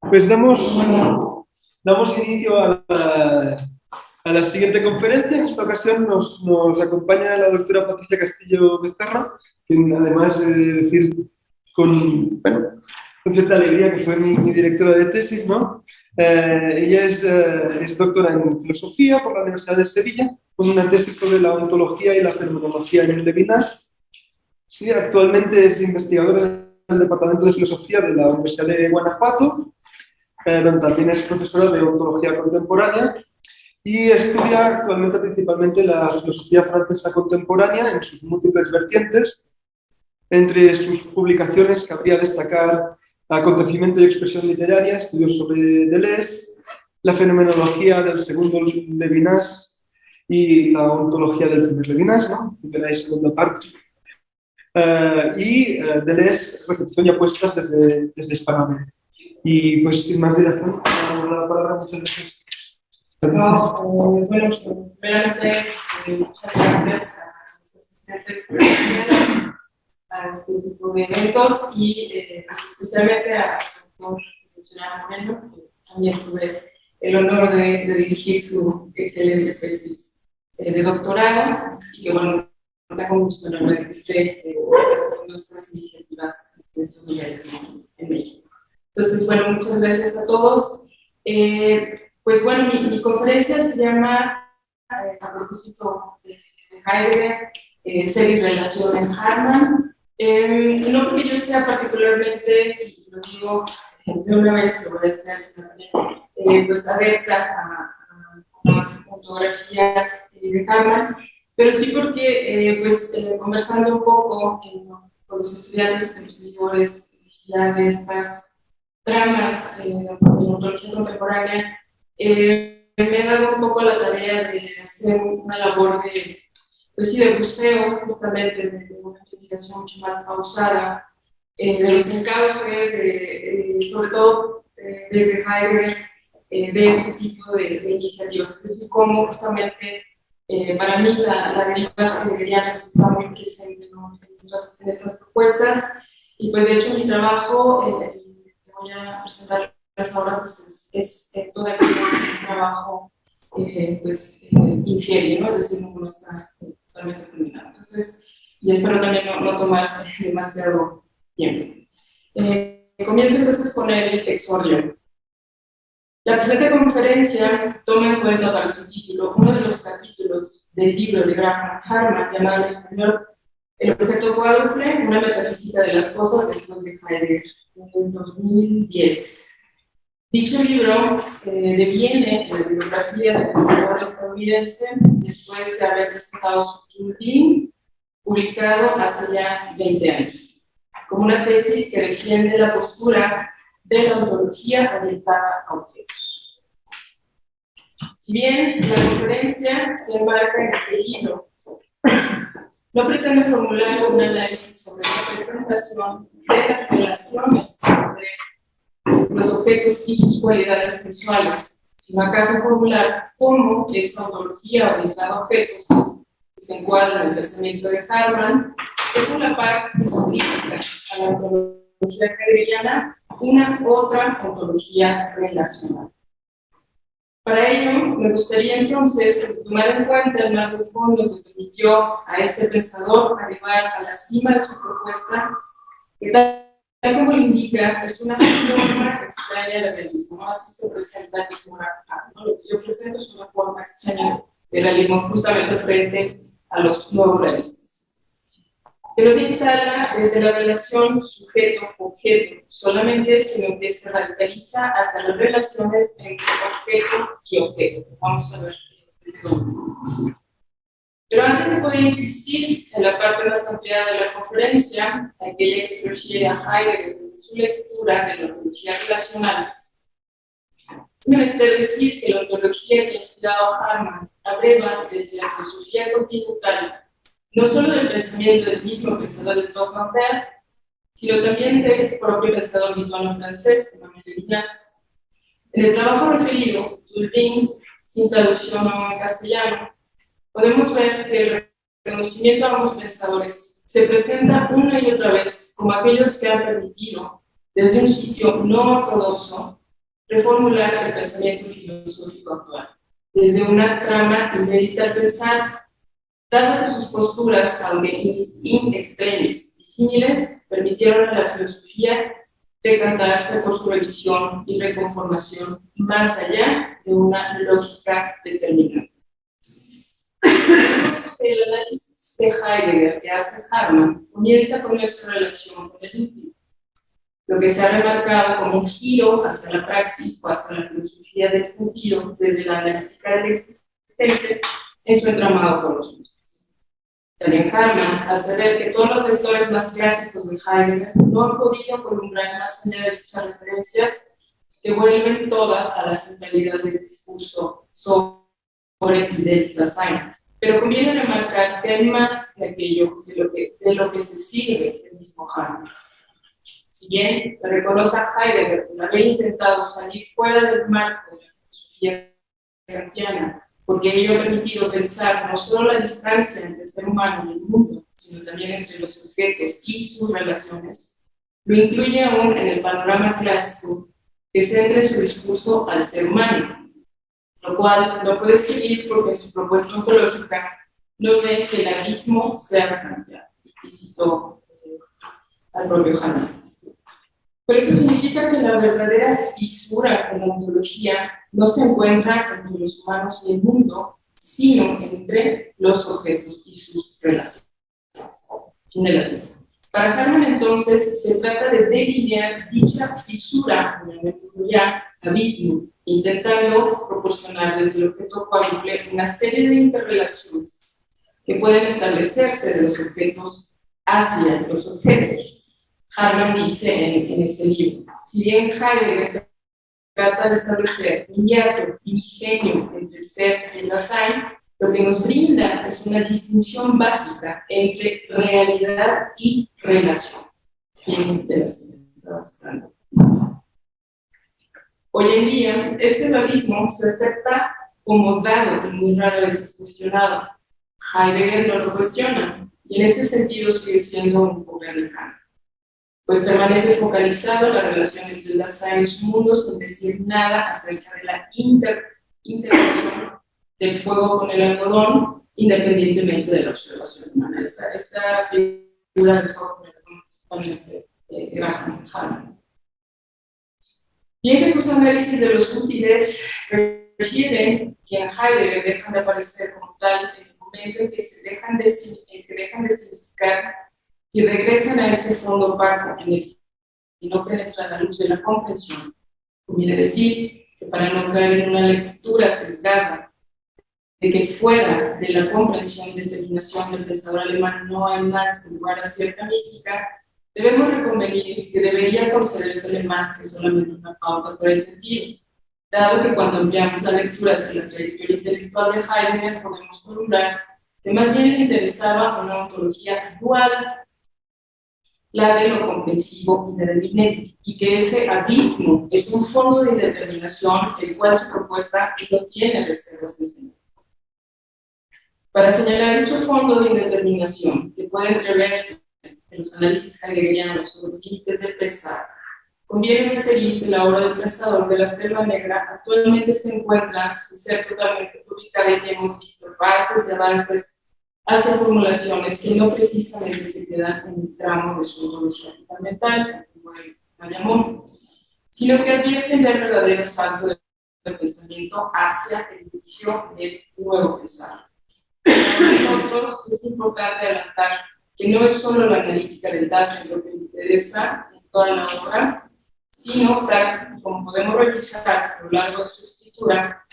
Pues damos inicio a la siguiente conferencia. En esta ocasión nos acompaña la doctora Patricia Castillo Becerra, quien además de decir con cierta alegría que fue mi directora de tesis, ¿no? Ella es doctora en filosofía por la Universidad de Sevilla, con una tesis sobre la ontología y la fenomenología en Levinas. Sí, actualmente es investigadora en el Departamento de Filosofía de la Universidad de Guanajuato, donde también es profesora de ontología contemporánea y estudia actualmente principalmente la filosofía francesa contemporánea en sus múltiples vertientes. Entre sus publicaciones cabría destacar Acontecimiento y expresión literaria, estudios sobre Deleuze, la fenomenología del segundo Levinas y la ontología del primer Levinas, ¿no? Primera y segunda parte. Deleuze, recepción y apuestas desde Hispanoamérica. Y pues sin más dilación, damos la palabra. Muchas gracias. No, bueno, primeramente, muchas gracias a los asistentes profesionales a este tipo de eventos y pues, especialmente a doctor Moreno, que también tuve el honor de dirigir su excelente tesis de doctorado y que bueno, me con gusto que esté haciendo estas iniciativas de estos niveles en México. Entonces, bueno, muchas gracias a todos. Pues bueno, mi conferencia se llama, a propósito de Heidegger, Ser y Relación en Harman. No porque yo sea particularmente, y lo digo de una vez, lo voy a hacer también, pues adepta a la ontología de Harman, pero sí porque, conversando un poco con los estudiantes, con los seguidores ya de estas tramas de ontología contemporánea, me he dado un poco la tarea de hacer una labor de, pues sí, de buceo, justamente, de una investigación mucho más pausada, de los encauces, sobre todo desde Heidegger, de este tipo de iniciativas. Es decir, cómo justamente para mí la deriva heideggeriana pues, está muy presente, ¿no? en estas propuestas, y pues de hecho mi trabajo, que voy a presentar ahora, pues es todavía un trabajo infiere, ¿no? Es decir, no está totalmente terminado. Entonces, y espero también no tomar demasiado tiempo. Comienzo entonces con el exordio. La presente conferencia toma en cuenta para su título uno de los capítulos del libro de Graham Harman llamado en español El objeto cuádruple, una metafísica de las cosas después de Heidegger, en 2010. Dicho libro deviene en la biografía del pensador estadounidense después de haber presentado su Turing, publicado hace ya 20 años, como una tesis que defiende la postura de la ontología orientada a objetos. Si bien la conferencia se enmarca en este libro, no pretende formular un análisis sobre la presentación de las relaciones entre los objetos y sus cualidades sensuales, sino acaso formular cómo esta ontología orientada a objetos, que se encuadra en el pensamiento de Harman, es una parte de su crítica a la ontología heideggeriana, una otra ontología relacional. Para ello, me gustaría entonces tomar en cuenta el marco de fondo que permitió a este pensador arribar a la cima de su propuesta, que tal como lo indica, es una forma extraña del realismo, ¿no? Así se presenta la figura, ¿no? Lo que yo presento es una forma extraña del realismo justamente frente a los no realistas. Que no se instala desde la relación sujeto-objeto solamente, sino que se radicaliza hacia las relaciones entre objeto y objeto. Vamos a ver este momento. Pero antes de poder insistir en la parte más ampliada de la conferencia, aquella que se refiere a Heidegger desde su lectura de la ontología relacional, es menester decir que la ontología que ha inspirado a Harman abreva desde la filosofía continental no solo del pensamiento del mismo pensador de Tocqueville, sino también del propio pensador lituano-francés, Emmanuel Levinas. En el trabajo referido, Turing, sin traducción en castellano, podemos ver que el reconocimiento a ambos pensadores se presenta una y otra vez como aquellos que han permitido, desde un sitio no ortodoxo, reformular el pensamiento filosófico actual, desde una trama inédita al pensar, dado que sus posturas, aunque in extremis y similares, permitieron a la filosofía decantarse por su revisión y reconformación más allá de una lógica determinante. El análisis de Heidegger que hace Hartmann comienza con nuestra relación con el íntimo, lo que se ha remarcado como un giro hacia la praxis o hacia la filosofía del sentido desde la analítica del existente en su entramado con los otros. También Hartmann hace ver que todos los lectores más clásicos de Heidegger no han podido columbrar más allá de dichas referencias que vuelven todas a la centralidad del discurso sobre y del Dasein. Pero conviene remarcar que hay más que aquello de lo que se sirve el mismo Hartmann. Si bien le reconoce a Heidegger por haber intentado salir fuera del marco de la filosofía kantiana, porque ello ha permitido pensar no solo la distancia entre el ser humano y el mundo, sino también entre los objetos y sus relaciones, lo incluye aún en el panorama clásico que centra su discurso al ser humano, lo cual no puede seguir porque en su propuesta ontológica no ve que el abismo sea kantiano, y citó al propio Hartmann. Pero esto significa que la verdadera fisura en la ontología no se encuentra entre los humanos y el mundo, sino entre los objetos y sus relaciones. Fin de la cita. Para Hartmann, entonces, se trata de delinear dicha fisura, ya abismo, intentando proporcionar desde el objeto cuádruple una serie de interrelaciones que pueden establecerse de los objetos hacia los objetos. Hartmann dice en ese libro, si bien Heidegger trata de establecer un hiato primigenio entre el ser y el Dasein, lo que nos brinda es una distinción básica entre realidad y relación. Fin de la Hoy en día, este dualismo se acepta como dado y muy rara vez es cuestionado. Heidegger no lo cuestiona, y en ese sentido sigue siendo un copernicano, pues permanece focalizado en la relación entre el Dasein y su mundo sin decir nada acerca de la interacción del fuego con el algodón, independientemente de la observación humana. Esta figura del fuego con el algodón es totalmente Graham Hartmann. Bien que sus análisis de los útiles refieren que en Heidegger dejan de aparecer como tal en el momento en que dejan de significar y regresan a ese fondo opaco en el que no penetra la luz de la comprensión. Conviene decir que para no caer en una lectura sesgada de que fuera de la comprensión y determinación del pensador alemán no hay más que lugar a cierta mística, debemos reconvenir que debería concedérsele más que solamente una pauta por el sentido, dado que cuando ampliamos la lectura hacia la trayectoria intelectual de Heidegger podemos columbrar que más bien le interesaba una ontología dual, la de lo comprensivo y de lo inédito, y que ese abismo es un fondo de indeterminación el cual su propuesta no tiene reservas de señal. Para señalar dicho fondo de indeterminación, que puede entreverse en los análisis heideggerianos sobre los límites del pensar, conviene referir que la obra del pensador de la Selva Negra actualmente se encuentra, sin ser totalmente publicada, y hemos visto pases y avances hacia formulaciones que no precisamente se quedan en el tramo de su ontología fundamental, como él la llamó, sino que advierten ya el verdadero salto del pensamiento hacia el inicio del nuevo pensar. Para nosotros es importante adelantar que no es solo la analítica del Dasein lo que me interesa en toda la obra, sino, como podemos revisar a lo largo de su escritura,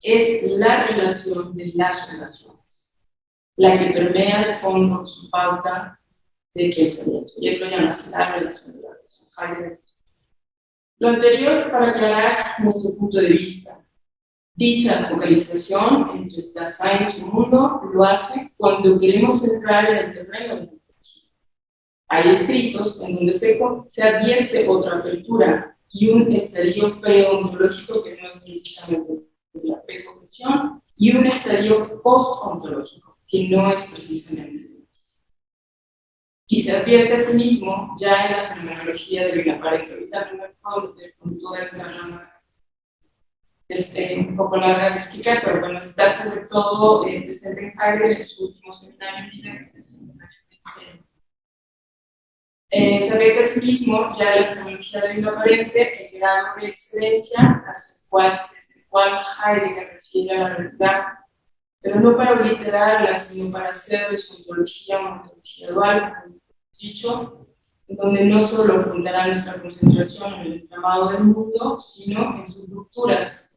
es la relación de las relaciones, la que permea de fondo su pauta de pensamiento. Y él lo llama así, la relación de las relaciones. Lo anterior para aclarar nuestro punto de vista. Dicha focalización entre el Dasein y su mundo lo hace cuando queremos entrar en el terreno de la ontología. Hay escritos en donde se advierte otra apertura y un estadio preontológico que no es precisamente la preconcepción, y un estadio postontológico que no es precisamente y se advierte a sí mismo ya en la fenomenología del inaparente. Ahorita no me puedo meter con toda esta rama Es un poco larga de explicar, pero bueno, está sobre todo presente en Heidegger en su último seminario en vida, que es el seminario de Enseño. Se ve que asimismo ya la fenomenología de lo aparente, el grado de excelencia desde el cual Heidegger refiere a la realidad, pero no para obliterarla, sino para hacer de su ontología una ontología dual, como dicho, en donde no solo apuntará nuestra concentración en el entramado del mundo, sino en sus rupturas,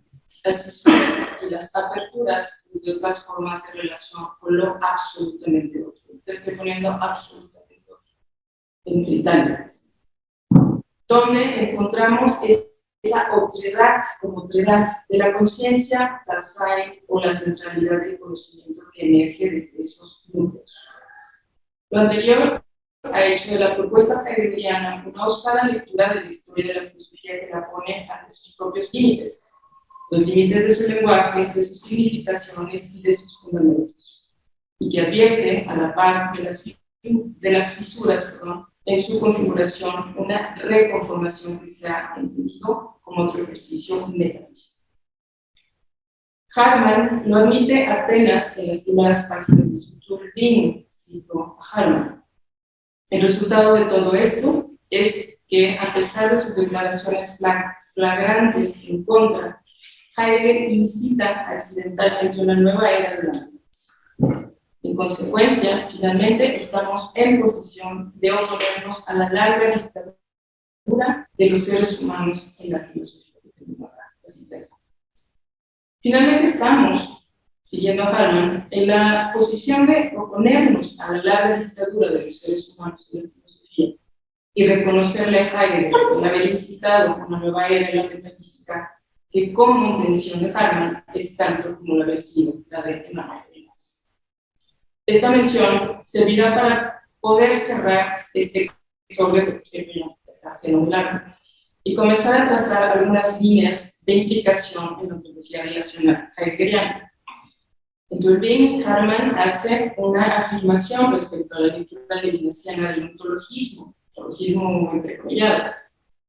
las fisuras y las aperturas desde otras formas de relación con lo absolutamente otro. Te estoy poniendo absolutamente otro, entre italianos, donde encontramos esa otredad como otredad de la conciencia, la SAI o la centralidad del conocimiento que emerge desde esos núcleos. Lo anterior ha hecho de la propuesta heideggeriana una osada lectura de la historia de la filosofía que la pone ante sus propios límites, los límites de su lenguaje, de sus significaciones y de sus fundamentos, y que advierte, a la par de las fisuras, en su configuración, una reconformación que se ha entendido como otro ejercicio metafísico. Hartmann lo admite apenas en las primeras páginas de su Turbin, cito a Hartmann. El resultado de todo esto es que, a pesar de sus declaraciones flagrantes en contra, Heidegger incita accidentalmente una nueva era de la metafísica. En consecuencia, finalmente estamos en posición de oponernos a la larga dictadura de los seres humanos en la filosofía. Finalmente estamos, siguiendo a Hartmann, en la posición de oponernos a la larga dictadura de los seres humanos en la filosofía y reconocerle a Heidegger el haber incitado una nueva era en la metafísica que, como intención de Hartmann, es tanto como la haber sido la de Emmanuel. Esta mención servirá para poder cerrar este exordio que está haciendo un largo y comenzar a trazar algunas líneas de implicación en la ontología relacional heideggeriana. En Turbin, Hartmann hace una afirmación respecto a la lectura levinasiana del ontologismo entrecomillado.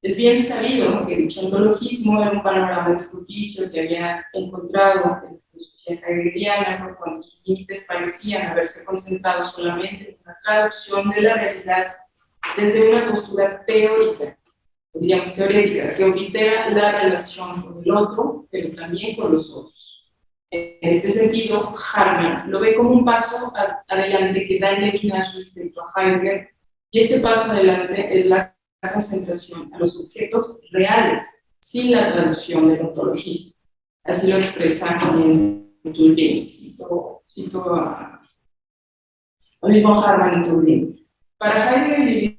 Es bien sabido que dicho ontologismo era un panorama propicio que había encontrado en la filosofía heideggeriana, por cuanto sus límites parecían haberse concentrado solamente en una traducción de la realidad desde una postura teórica, diríamos teorética, que oblitera la relación con el otro, pero también con los otros. En este sentido, Hartmann lo ve como un paso adelante que da en Levinas respecto a Heidegger, y este paso adelante es la concentración a los objetos reales, sin la traducción del ontologismo. Así lo expresa en Turbin. Cito al mismo Hartmann en Turbin. Para Heidegger,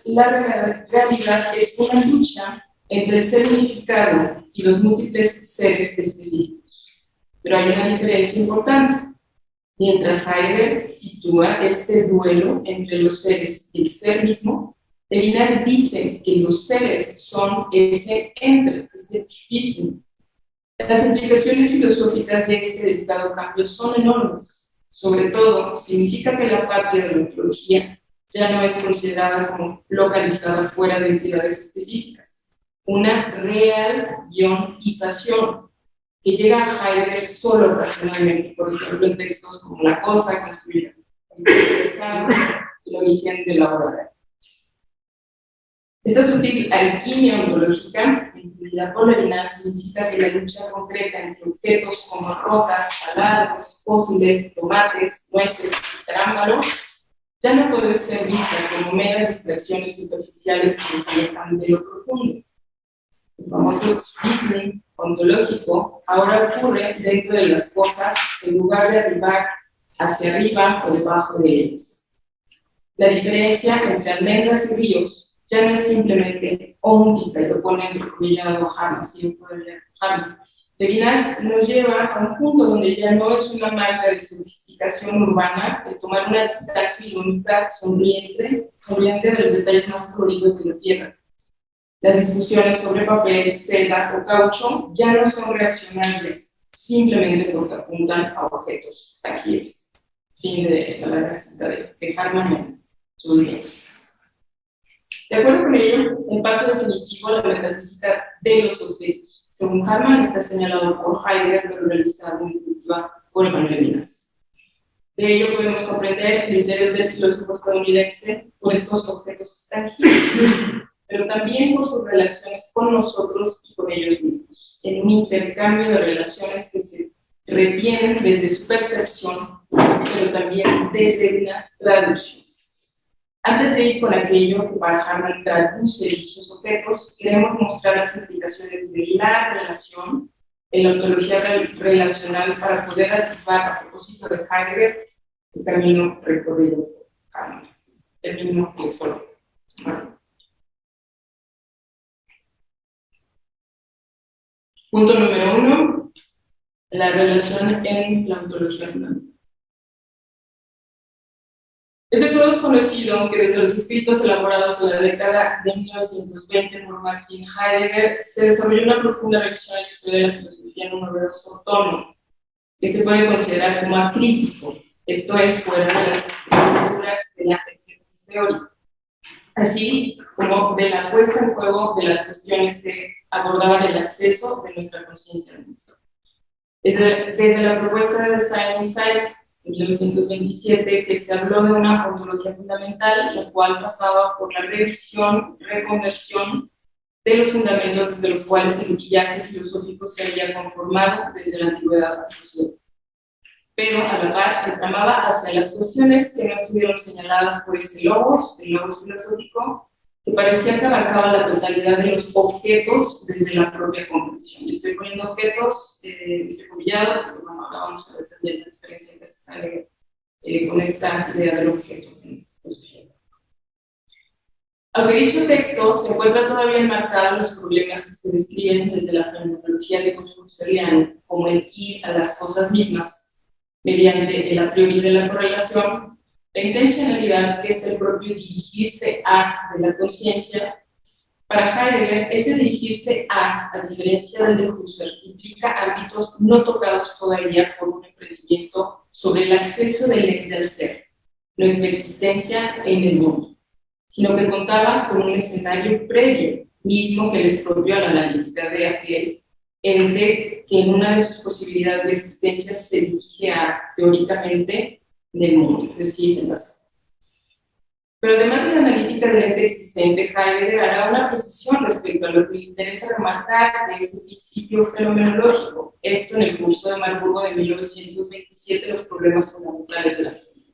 la realidad es una lucha entre el ser unificado y los múltiples seres específicos. Pero hay una diferencia importante. Mientras Heidegger sitúa este duelo entre los seres y el ser mismo, Levinas dice que los seres son ese entre, ese Spießen. Las implicaciones filosóficas de este delicado cambio son enormes. Sobre todo, significa que la patria de la ontología ya no es considerada como localizada fuera de entidades específicas. Una real-ización que llega a Heidegger solo ocasionalmente, por ejemplo, en textos como La cosa construida, el origen de la obra. Esta sutil alquimia ontológica, incluida por Levinas, significa que la lucha concreta entre objetos como rocas, taladros, fósiles, tomates, nueces y tarámbaro ya no puede ser vista como meras distracciones superficiales que nos alejan de lo profundo. El famoso Spießen ontológico ahora ocurre dentro de las cosas en lugar de arribar hacia arriba o debajo de ellas. La diferencia entre almendras y ríos ya no es simplemente óntica, y lo pone entrecomillado Hartmann, si yo puedo leer Hartmann. Levinas nos lleva a un punto donde ya no es una marca de sofisticación urbana, de tomar una distancia irónica sonriente de los detalles más coloridos de la tierra. Las discusiones sobre papel, seda o caucho ya no son reaccionarias, simplemente porque apuntan a objetos tangibles. Fin de la larga cita de Hartmann en su libro. De acuerdo con ello, el paso definitivo a la metafísica de los objetos Según Hartmann, está señalado por Heidegger, pero realizado en definitiva por Emmanuel Levinas. De ello podemos comprender el interés del filósofo estadounidense por estos objetos tangibles, pero también por sus relaciones con nosotros y con ellos mismos, en un intercambio de relaciones que se retienen desde su percepción, pero también desde una traducción. Antes de ir con aquello que para Hartmann traduce dichos objetos, queremos mostrar las implicaciones de la relación en la ontología relacional para poder atisbar a propósito de Heidegger el camino recorrido por Hartmann, el mismo que solo. Punto número 1, la relación en la ontología fundamental. Es de todos conocido que desde los escritos elaborados en la década de 1920 por Martin Heidegger se desarrolló una profunda revisión a la historia de la filosofía en un novedoso tono, que se puede considerar como acrítico, esto es, fuera de las estructuras de la teórica, así como de la puesta en juego de las cuestiones que abordaban el acceso de nuestra conciencia al mundo. Desde la propuesta de Simon Said en 1927, que se habló de una ontología fundamental, la cual pasaba por la revisión, reconversión de los fundamentos desde los cuales el utillaje filosófico se había conformado desde la antigüedad hasta su época. Pero a la par reclamaba hacia las cuestiones que no estuvieron señaladas por el logos filosófico, que parecía que abarcaba la totalidad de los objetos desde la propia comprensión. Yo estoy poniendo objetos, entrecomillado, porque bueno, ahora vamos a ver también la diferencia que está con esta idea del objeto. Aunque dicho texto se encuentra todavía enmarcado en los problemas que se describen desde la fenomenología de Husserliano, como el ir a las cosas mismas, mediante el a priori de la correlación, la intencionalidad, que es el propio dirigirse a de la conciencia, para Heidegger, ese dirigirse a diferencia del de Husserl, implica ámbitos no tocados todavía por un emprendimiento sobre el acceso del ente al ser, nuestra existencia en el mundo, sino que contaba con un escenario previo, mismo que les propio a la analítica de aquel ente que en una de sus posibilidades de existencia se dirige a, teóricamente, del mundo, es decir, en la ser. Pero además de la analítica del ente existente, Heidegger hará una precisión respecto a lo que le interesa remarcar de ese principio fenomenológico, esto en el curso de Marburgo de 1927, los problemas fundamentales de la fenomenología.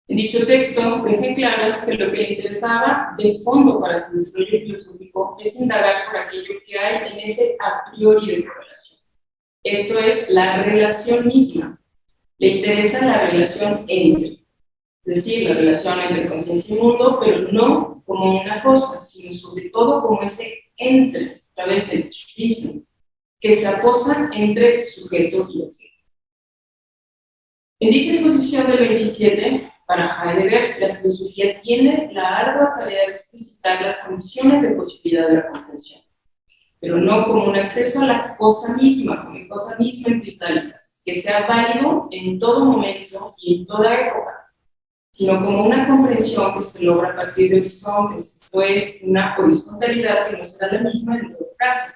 En dicho texto, deja claro que lo que le interesaba de fondo para su desarrollo filosófico es indagar por aquello que hay en ese a priori de correlación. Esto es la relación misma. Le interesa la relación entre, es decir, la relación entre conciencia y mundo, pero no como una cosa, sino sobre todo como ese entre, a través del mismo, que se aposa entre sujeto y objeto. En dicha exposición del 27, para Heidegger, la filosofía tiene la ardua tarea de explicitar las condiciones de posibilidad de la comprensión, pero no como un acceso a la cosa misma, como cosa misma en itálicas, que sea válido en todo momento y en toda época, sino como una comprensión que se logra a partir de horizontes, esto es, una horizontalidad que no será la misma en todo caso.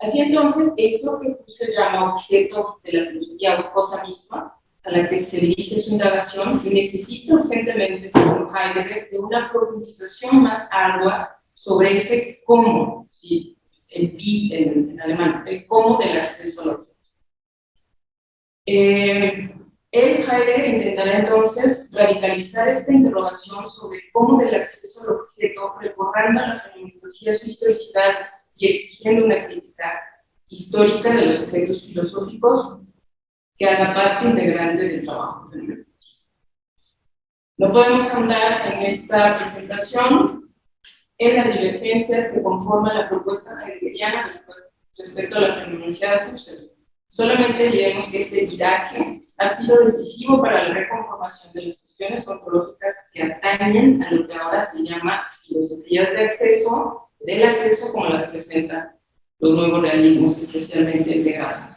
Así entonces, eso que se llama objeto de la filosofía o cosa misma, a la que se dirige su indagación, necesita urgentemente, según Heidegger, de una profundización más ardua sobre ese cómo, ¿sí? El wie en alemán, el cómo del acceso al objeto. Heidegger intentará entonces radicalizar esta interrogación sobre cómo del acceso al objeto, recordando a la fenomenología su historicidad y exigiendo una crítica histórica de los objetos filosóficos que haga parte integrante del trabajo fenomenológico. No podemos andar en esta presentación en las divergencias que conforman la propuesta heideggeriana respecto a la fenomenología de Husserl. Solamente diremos que ese viraje ha sido decisivo para la reconformación de las cuestiones ontológicas que atañen a lo que ahora se llama filosofías de acceso, del acceso como las presentan los nuevos realismos, especialmente el de Gadamer.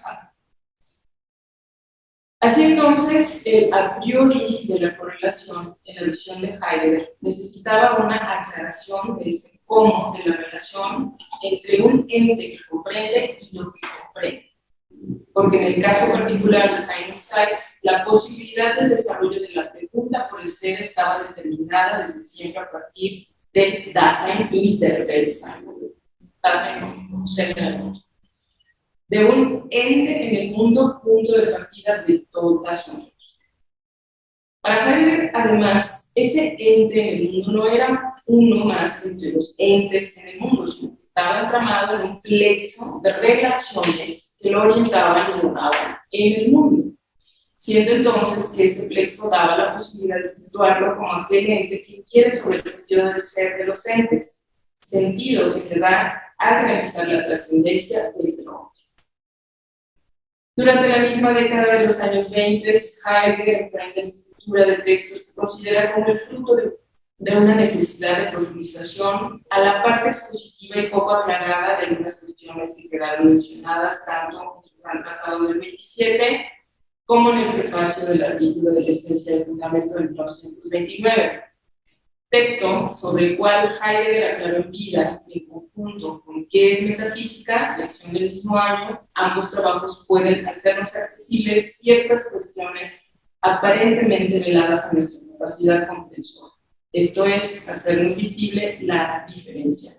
Así entonces, el a priori de la correlación en la visión de Heidegger necesitaba una aclaración de ese cómo de la relación entre un ente que comprende y lo que comprende. Porque en el caso particular de Simon Sayre, la posibilidad del desarrollo de la pregunta por el ser estaba determinada desde siempre a partir del Dasein y del Weltsein. Dasein como ser en el mundo. De un ente en el mundo, punto de partida de todas nosotros. Para Heidegger, además, ese ente en el mundo no era uno más entre los entes en el mundo, sino que estaba entramado en un plexo de relaciones que lo orientaban y lo daban en el mundo, siendo entonces que ese plexo daba la posibilidad de situarlo como aquel ente que inquiere sobre el sentido del ser de los entes, sentido que se da al realizar la trascendencia desde lo óptimo. Durante la misma década de los años 20, Heidegger emprende la escritura de textos que considera como el fruto de una necesidad de profundización a la parte expositiva y poco aclarada de algunas cuestiones que quedaron mencionadas tanto en su gran tratado del 27 como en el prefacio del artículo de la esencia del fundamento del 1929. Texto sobre el cual Heidegger aclaró en vida, en conjunto con ¿Qué es metafísica?, lección del mismo año. Ambos trabajos pueden hacernos accesibles ciertas cuestiones aparentemente veladas a nuestra capacidad comprensora. Esto es, hacernos visible la diferencia.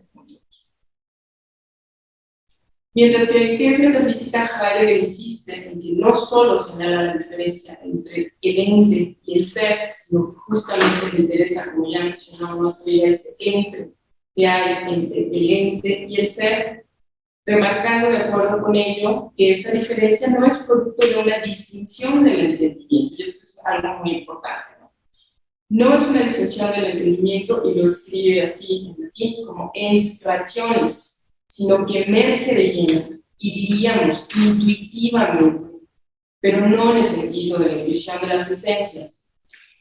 Mientras que en ¿Qué es metafísica?, Heidegger insiste en que no solo señala la diferencia entre el ente y el ser, sino que justamente le interesa, como ya mencionamos, ese ente que hay entre el ente y el ser, remarcando de acuerdo con ello que esa diferencia no es producto de una distinción del entendimiento, y esto es algo muy importante. No es una distinción del entendimiento, y lo escribe así en latín como ens rationis, sino que emerge de lleno, y diríamos intuitivamente, pero no en el sentido de la intuición de las esencias,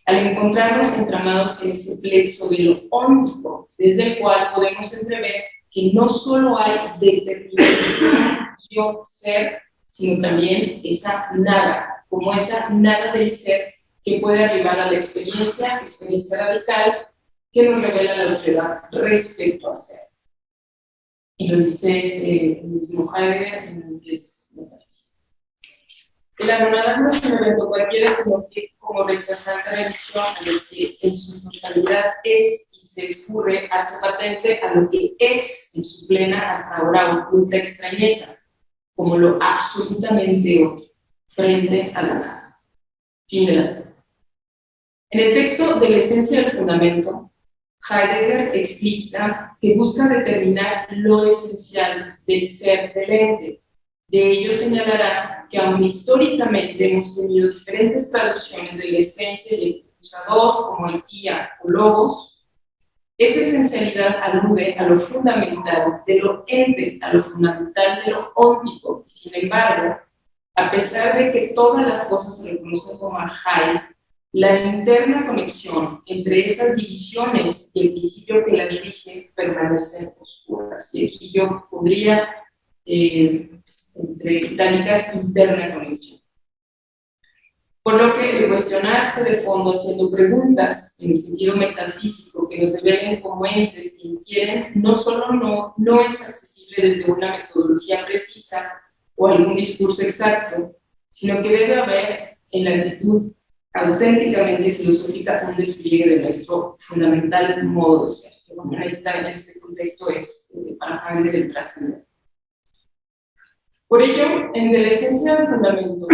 al encontrarnos entramados en ese plexo de lo óntico, desde el cual podemos entrever que no solo hay determinación yo ser, sino también esa nada, como esa nada del ser que puede arribar a la experiencia radical, que nos revela la autoridad respecto a ser. Y lo dice el mismo Heidegger en el que es metafísica. El anonadar no es un evento cualquiera, sino que como rechazante revisión a lo que en su totalidad es y se escurre, hace patente a lo que es en su plena hasta ahora oculta extrañeza, como lo absolutamente obvio, frente a la nada. Fin de la cita. En el texto de la esencia del fundamento, Heidegger explica que busca determinar lo esencial del ser del ente. De ello señalará que aunque históricamente hemos tenido diferentes traducciones de la esencia y el usados como etía o logos, esa esencialidad alude a lo fundamental de lo ente, a lo fundamental de lo óntico. Sin embargo, a pesar de que todas las cosas se reconocen como arjai, la interna conexión entre esas divisiones y el principio que las rige permanecen oscuras. Y aquí yo pondría entre itálicas interna conexión. Por lo que el cuestionarse de fondo haciendo preguntas en el sentido metafísico que nos revelen como entes que inquieren, no solo no es accesible desde una metodología precisa o algún discurso exacto, sino que debe haber en la actitud auténticamente filosófica un despliegue de nuestro fundamental modo de ser. Que bueno, en este contexto es para Heidegger el trascendente. Por ello, en la esencia del fundamento,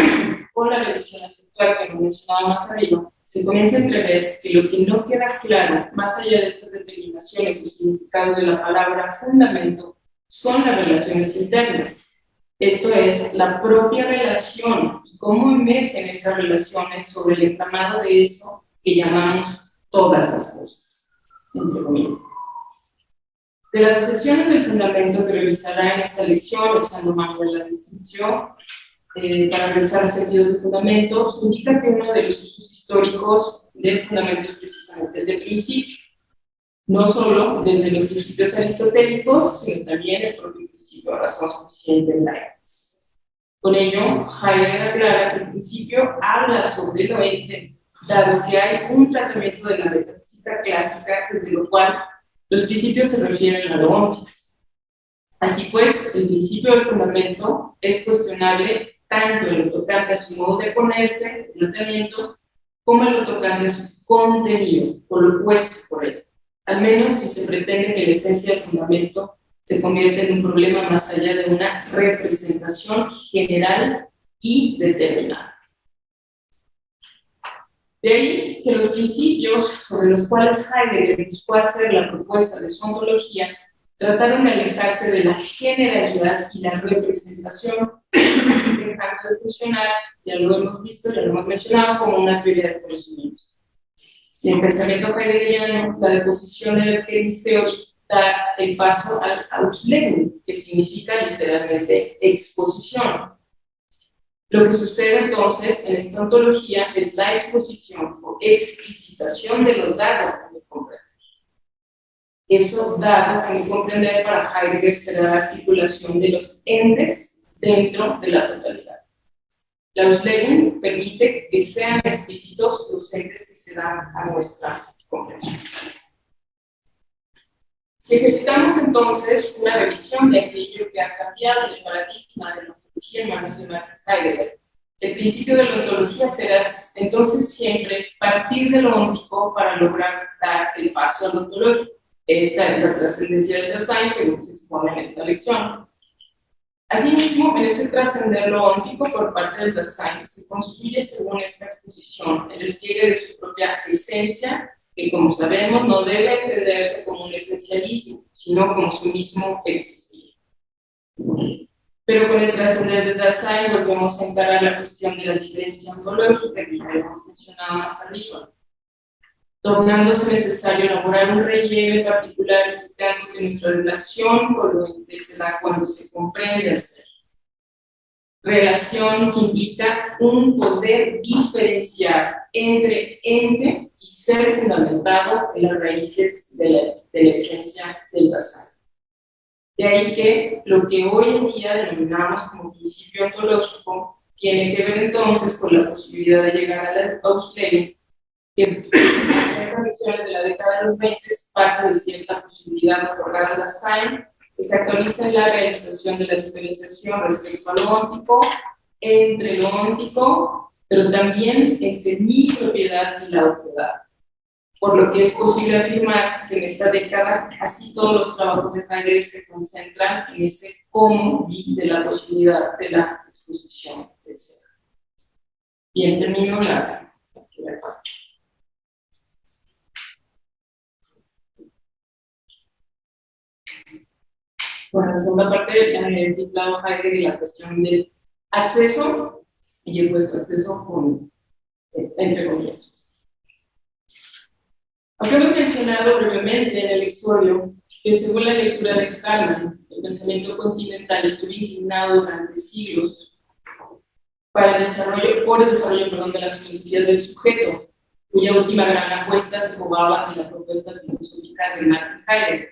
con la revisión aceptual que hemos mencionado más arriba, se comienza a entrever que lo que no queda claro, más allá de estas determinaciones o significados de la palabra fundamento, son las relaciones internas. Esto es, la propia relación y cómo emergen esas relaciones sobre el entramado de eso que llamamos todas las cosas, entre comillas. De las excepciones del fundamento que revisará en esta lección, echando mano de la descripción, para revisar los sentidos del fundamento, se indica que uno de los usos históricos del fundamento es precisamente el de principio. No solo desde los principios aristotélicos, sino también el propio principio de razón suficiente en Leibniz. Con ello, Heidegger aclara que el principio habla sobre lo ente, dado que hay un tratamiento de la metafísica clásica, desde lo cual los principios se refieren a lo óntico. Así pues, el principio del fundamento es cuestionable tanto en lo tocante a su modo de ponerse, el tratamiento, como en lo tocante a su contenido, o lo opuesto por él. Al menos si se pretende que la esencia del fundamento se convierta en un problema más allá de una representación general y determinada. De ahí que los principios sobre los cuales Heidegger buscó hacer la propuesta de su ontología trataron de alejarse de la generalidad y la representación, dejando de funcionar, ya lo hemos visto, ya lo hemos mencionado, como una teoría de conocimiento. En el pensamiento heideggeriano, la deposición de la Erkenntnis Theory da el paso al Auslegung, que significa literalmente exposición. Lo que sucede entonces en esta ontología es la exposición o explicitación de lo dado a mi comprender. Eso dado a mi comprender para Heidegger será la articulación de los entes dentro de la totalidad. La Auslegung permite que sean explícitos los entes que se dan a nuestra comprensión. Si ejercitamos entonces una revisión de aquello que ha cambiado en el paradigma de la ontología en manos de Martin Heidegger, el principio de la ontología será entonces siempre partir de lo óntico para lograr dar el paso al ontológico. Esta es la trascendencia del Dasein, según se expone en esta lección. Asimismo, en este trascender lo óntico por parte del Dasein se construye, según esta exposición, el despliegue de su propia esencia, que, como sabemos, no debe entenderse como un esencialismo, sino como su mismo existir. Pero con el trascender del Dasein volvemos a encarar la cuestión de la diferencia ontológica que ya hemos mencionado más arriba, tornándose necesario elaborar un relieve particular indicando que nuestra relación con lo ente se da cuando se comprende el ser. Relación que implica un poder diferenciar entre ente y ser fundamentado en las raíces de la esencia del Dasein. De ahí que lo que hoy en día denominamos como principio ontológico tiene que ver entonces con la posibilidad de llegar a la Auslegung, que en estas visiones de la década de los 20 parte de cierta posibilidad otorgada al Dasein, que se actualiza en la realización de la diferenciación respecto a lo óntico, entre lo óntico, pero también entre mi propiedad y la otredad. Por lo que es posible afirmar que en esta década casi todos los trabajos de Heidegger se concentran en ese cómo vi de la posibilidad de la exposición del ser. Bien, termino la primera parte. Bueno, la segunda parte he titulado Heidegger y la cuestión del acceso, y he puesto acceso con, entre comillas. Aunque hemos mencionado brevemente en el exordio que según la lectura de Hartmann, el pensamiento continental estuvo inclinado durante siglos por el desarrollo de las filosofías del sujeto, cuya última gran apuesta se jugaba en la propuesta filosófica de Martin Heidegger,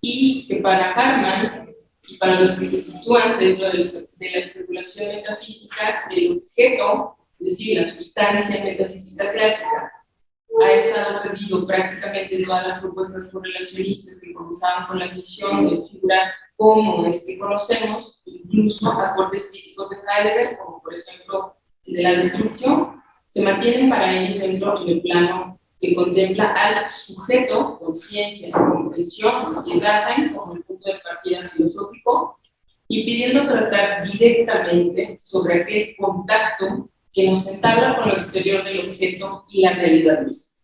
y que para Hartmann y para los que se sitúan dentro de la especulación metafísica del objeto, es decir, la sustancia metafísica clásica, ha estado perdido prácticamente en todas las propuestas correlacionistas que comenzaban con la visión de figurar cómo es que conocemos, incluso acordes críticos de Heidegger, como por ejemplo el de la destrucción, se mantienen para ellos dentro del plano que contempla al sujeto, conciencia, comprensión, es decir, Dasein, como el punto de partida filosófico, impidiendo tratar directamente sobre aquel contacto que nos entabla con lo exterior del objeto y la realidad misma.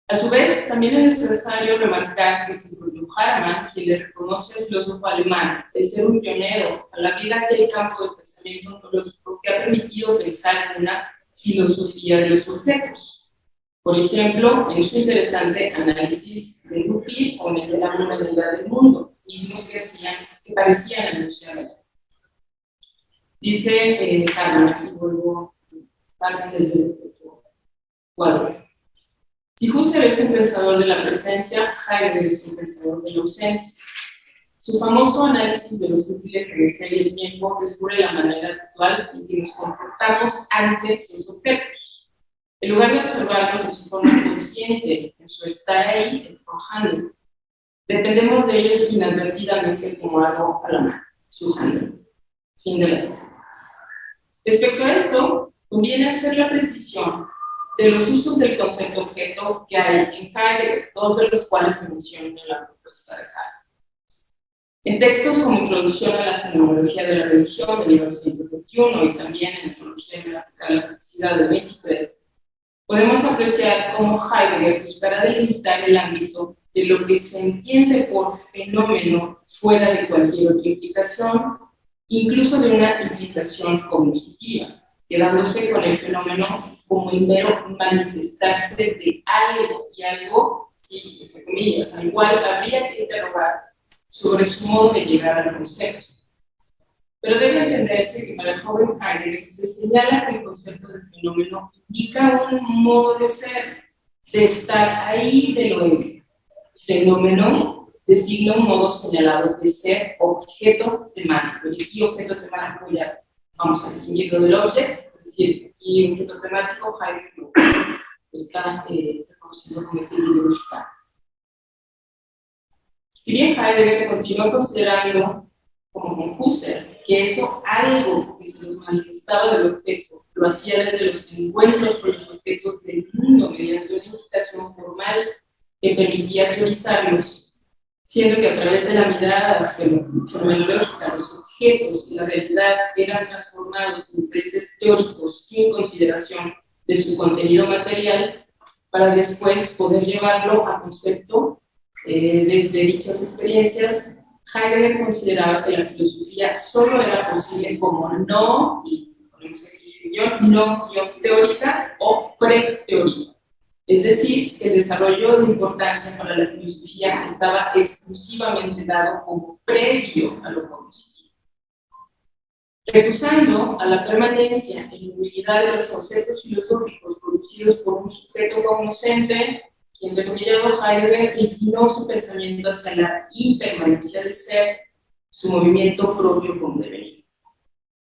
A su vez, también es necesario remarcar que se incluyó Hartmann, quien le reconoce al filósofo alemán de ser un pionero al abrir aquel campo del pensamiento ontológico que ha permitido pensar en una filosofía de los objetos. Por ejemplo, en su interesante análisis de Rutier o en el de la monumentalidad del mundo, mismos que parecían anunciar allá. Dice Hartmann, aquí vuelvo parte desde el objeto 4. Si Husserl es un pensador de la presencia, Heidegger es un pensador de la ausencia. Su famoso análisis de los útiles en el ser y el tiempo descubre la manera actual en que nos comportamos ante los objetos. En lugar de observarlos en su forma consciente, en su estar ahí, trabajando, dependemos de ellos inadvertidamente como algo a la mano, su handle. Fin de la cita. Respecto a esto, conviene hacer la precisión de los usos del concepto objeto que hay en Heidegger, dos de los cuales se mencionan en la propuesta de Heidegger. En textos como Introducción a la Fenomenología de la Religión de 1921 y también en Etología Gramática de la Felicidad de 23, podemos apreciar cómo Heidegger buscará delimitar el ámbito de lo que se entiende por fenómeno fuera de cualquier otra implicación, incluso de una implicación cognitiva, quedándose con el fenómeno como el mero manifestarse de algo, y algo, sí, entre comillas, al cual habría que interrogar sobre su modo de llegar al concepto. Pero debe entenderse que para el joven Heidegger se señala que el concepto de fenómeno indica un modo de ser, de estar ahí de lo ente. Fenómeno designa un modo señalado de ser objeto temático. Y aquí objeto temático ya vamos a distinguirlo del objeto, es decir, aquí objeto temático Heidegger lo está reconociendo como ese identificado. Si bien Heidegger continúa considerando, como con Husserl, que eso algo que se nos manifestaba del objeto lo hacía desde los encuentros con los objetos del mundo mediante una indicación formal que permitía teorizarlos, siendo que a través de la mirada fenomenológica los objetos y la realidad eran transformados en intereses teóricos sin consideración de su contenido material, para después poder llevarlo a concepto. Desde dichas experiencias, Heidegger consideraba que la filosofía solo era posible como no, y ponemos aquí no teórica o preteórica. Es decir, que el desarrollo de importancia para la filosofía estaba exclusivamente dado como previo a lo cognitivo. Recusando a la permanencia e inmovilidad de los conceptos filosóficos producidos por un sujeto cognoscente, entrecomillado, Heidegger inclinó su pensamiento hacia la impermanencia del ser, su movimiento propio con devenir.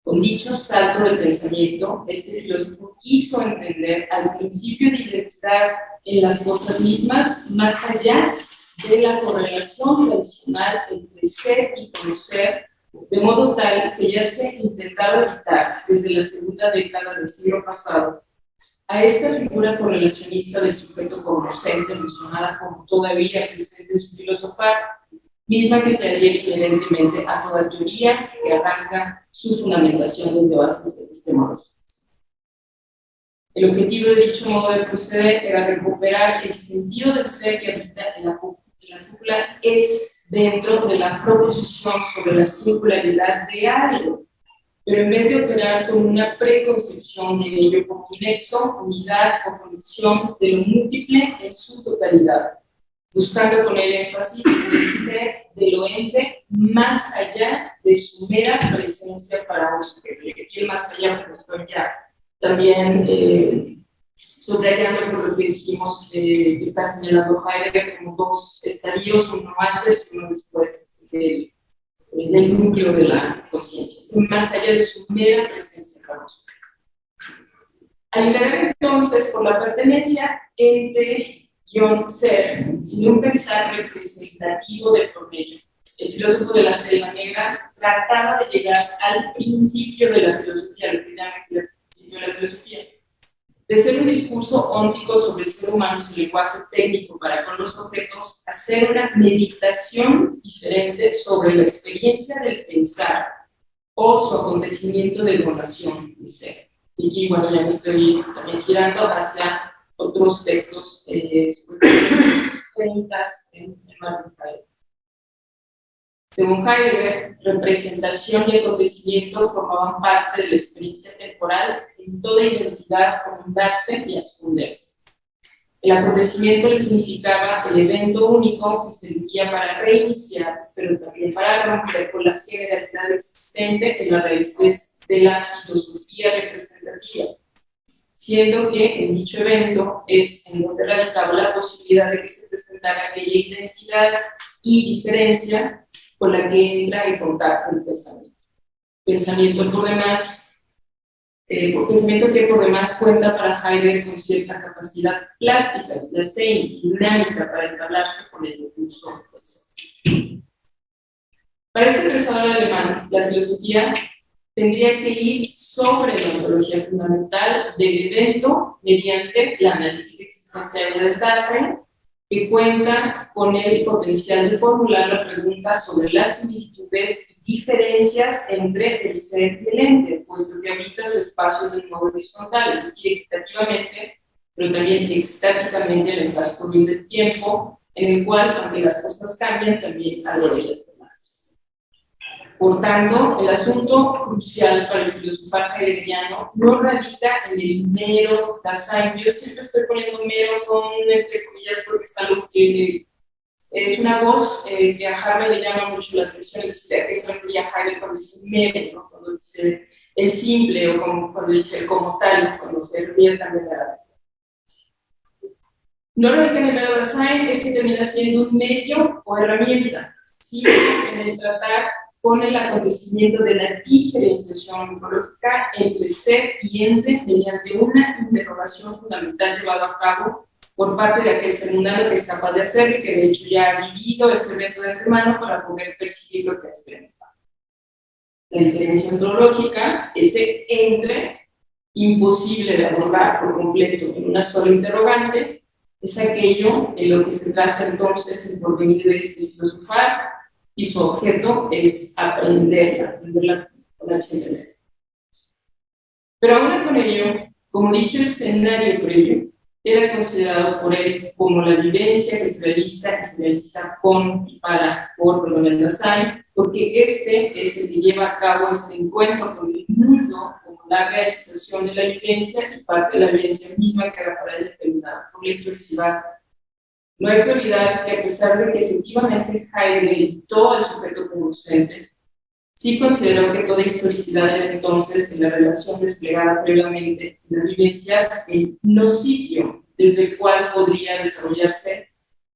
Con dicho salto del pensamiento, este filósofo quiso entender al principio de identidad en las cosas mismas, más allá de la correlación tradicional entre ser y conocer, de modo tal que ya se intentaba evitar desde la segunda década del siglo pasado a esta figura correlacionista del sujeto cognoscente, mencionada como todavía presente en su filosofar, misma que se adhiere inherentemente a toda teoría que arranca su fundamentación desde bases epistemológicas. El objetivo de dicho modo de proceder era recuperar el sentido del ser que habita en la cúpula es dentro de la proposición sobre la singularidad de algo, pero en vez de operar con una preconcepción de ello como un nexo, unidad o conexión de lo múltiple en su totalidad, buscando poner énfasis en el ser de lo ente más allá de su mera presencia para un sujeto. Y aquí el más allá, pues estoy ya también subrayando por lo que dijimos que está señalando Heidegger como dos estadios, uno antes y uno después del núcleo de la conciencia, más allá de su mera presencia para nosotros. Al indagar entonces por la pertenencia ente-ser, sin un pensar representativo del promedio, el filósofo de la Selva Negra trataba de llegar al principio de la filosofía, lo que llaman aquí el principio de la filosofía, de ser un discurso óntico sobre el ser humano y su lenguaje técnico para con los objetos, hacer una meditación diferente sobre la experiencia del pensar o su acontecimiento de donación de ser. Y aquí, bueno, ya me estoy también girando hacia otros textos cuentas en Martin Heidegger. Según Heidegger, representación y acontecimiento formaban parte de la experiencia temporal en toda identidad como darse y esconderse. El acontecimiento le significaba el evento único que servía para reiniciar, pero también para romper con la generalidad existente en las raíces de la filosofía representativa, siendo que en dicho evento es en donde radicaba la posibilidad de que se presentara aquella identidad y diferencia con la que entra en contacto el pensamiento. Pensamiento por demás, pensamiento que por demás cuenta para Heidegger con cierta capacidad plástica, ya sea y dinámica para entablarse con el impulso del pensamiento. Para este pensador alemán, la filosofía tendría que ir sobre la ontología fundamental del evento mediante la analítica existencial del Dasein, que cuenta con el potencial de formular la pregunta sobre las similitudes y diferencias entre el ser y el ente, puesto que habita su espacio de un modo horizontal, es decir, equitativamente, pero también estáticamente en el transcurrir del tiempo, en el cual, aunque las cosas cambian, también algo de ellas permanece. Por tanto, el asunto crucial para el filosofar heideggeriano no radica en el mero Dasein. Yo siempre estoy poniendo mero con entre comillas porque es algo que es una voz que a Harvey le llama mucho la atención, es decir, a qué se refería Heidegger cuando dice mero, ¿no? Cuando dice el simple o cuando dice el como tal, cuando se refiere también a la... No radica en el mero Dasein, este termina siendo un medio o herramienta, ¿sí? En el tratar con el acontecimiento de la diferenciación ontológica entre ser y ente mediante una interrogación fundamental llevada a cabo por parte de aquel ser mundano que es capaz de hacerlo y que de hecho ya ha vivido este evento de antemano para poder percibir lo que ha experimentado. La diferencia ontológica, ese entre imposible de abordar por completo en una sola interrogante, es aquello en lo que se traza entonces el porvenir de este filosofar, y su objeto es aprenderla con HTML. Pero aún con ello, como dicho escenario previo, era considerado por él como la vivencia que se realiza con y por el Dasein, porque este es el que lleva a cabo este encuentro con el mundo como la realización de la vivencia y parte de la vivencia misma que era para él determinada por la historicidad. No hay que olvidar que a pesar de que efectivamente Heidegger dictó al sujeto conocente, sí consideró que toda historicidad era entonces en la relación desplegada previamente en las vivencias el no sitio desde el cual podría desarrollarse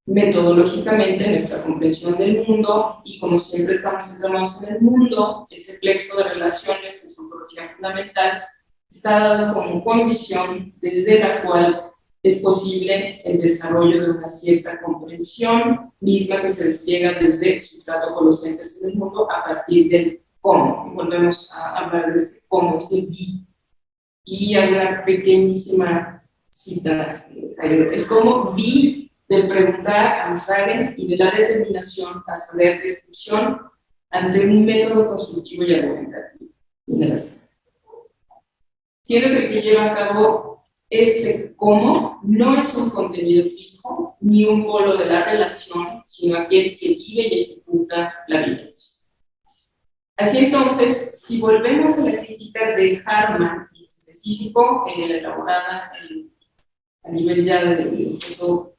metodológicamente nuestra comprensión del mundo, y como siempre estamos centrados en el mundo, ese plexo de relaciones en su ontología fundamental está dado como condición desde la cual es posible el desarrollo de una cierta comprensión misma que se despliega desde su trato con los entes en el mundo a partir del cómo. Y volvemos a hablar de ese cómo, ese vi. Y hay una pequeñísima cita de Heidegger. El cómo vi del preguntar a Fragen y de la determinación a saber descripción ante un método constructivo y argumentativo. Siendo que el que lleva a cabo este cómo no es un contenido fijo ni un polo de la relación, sino aquel que vive y ejecuta la vivencia. Así entonces, si volvemos a la crítica de Hartmann, en específico, elaborada a nivel ya del objeto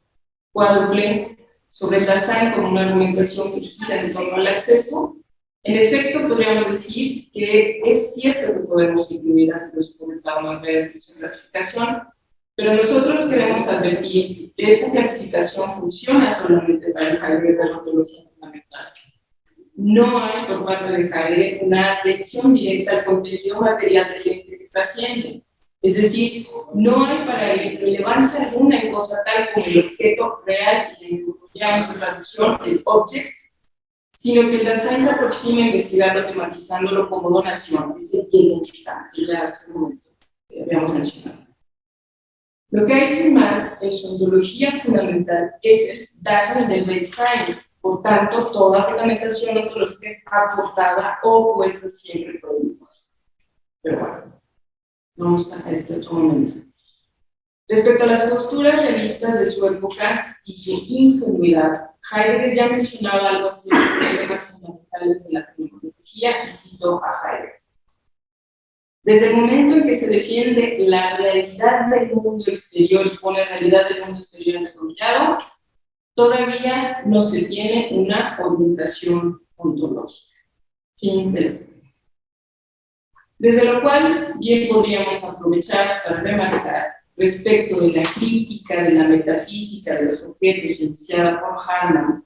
cuádruple, sobre el Dasein como una argumentación que gira en torno al acceso, en efecto podríamos decir que es cierto que podemos incluir a los comentarios de clasificación, pero nosotros queremos advertir que esta clasificación funciona solamente para el Heidegger de la ontología fundamental. No hay por parte de Heidegger una adhesión directa al contenido material del ente que trasciende. Es decir, no hay para él relevancia alguna en cosa tal como el objeto real y en su traducción, el object, sino que el Dasein se aproxima a investigarlo tematizándolo como donación, es el que identifica, que ya hace un momento habíamos mencionado. Lo que hay sin más en su ontología fundamental es el Dasein del Dasein. Por tanto, toda fundamentación ontológica es aportada o puesta siempre por el mismo. Pero bueno, vamos a este otro momento. Respecto a las posturas realistas de su época y su ingenuidad, Heidegger ya mencionaba algo así en los temas fundamentales de la fenomenología y citó a Heidegger. Desde el momento en que se defiende la realidad del mundo exterior y pone la realidad del mundo exterior entrecomillado, todavía no se tiene una orientación ontológica. Fin del escenario. Desde lo cual, bien podríamos aprovechar para remarcar respecto de la crítica de la metafísica de los objetos iniciada por Hartmann,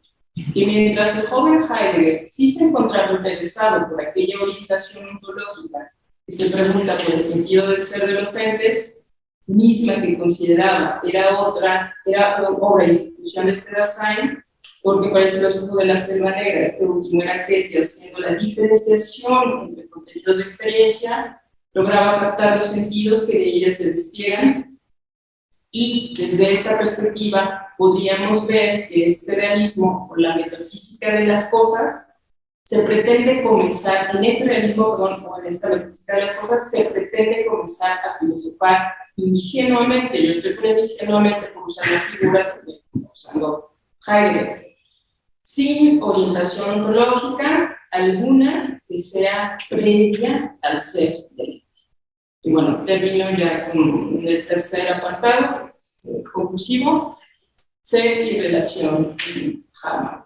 que mientras el joven Heidegger sí se encontraba interesado por aquella orientación ontológica que se pregunta por el sentido del ser de los entes, misma que consideraba era obra y ejecución de este Dasein, porque para el filósofo de la Selva Negra este último era Kreti, haciendo la diferenciación entre contenidos de experiencia, lograba captar los sentidos que de ella se despliegan, y desde esta perspectiva podríamos ver que este realismo o la metafísica de las cosas se pretende comenzar, en este realismo, perdón, o en esta metafísica de las cosas, se pretende comenzar a filosofar ingenuamente. Yo estoy poniendo ingenuamente por usar la figura, porque estoy usando Heidegger, sin orientación ontológica alguna que sea previa al ser del ente. Y bueno, termino ya con el tercer apartado, conclusivo, ser y relación y Harman.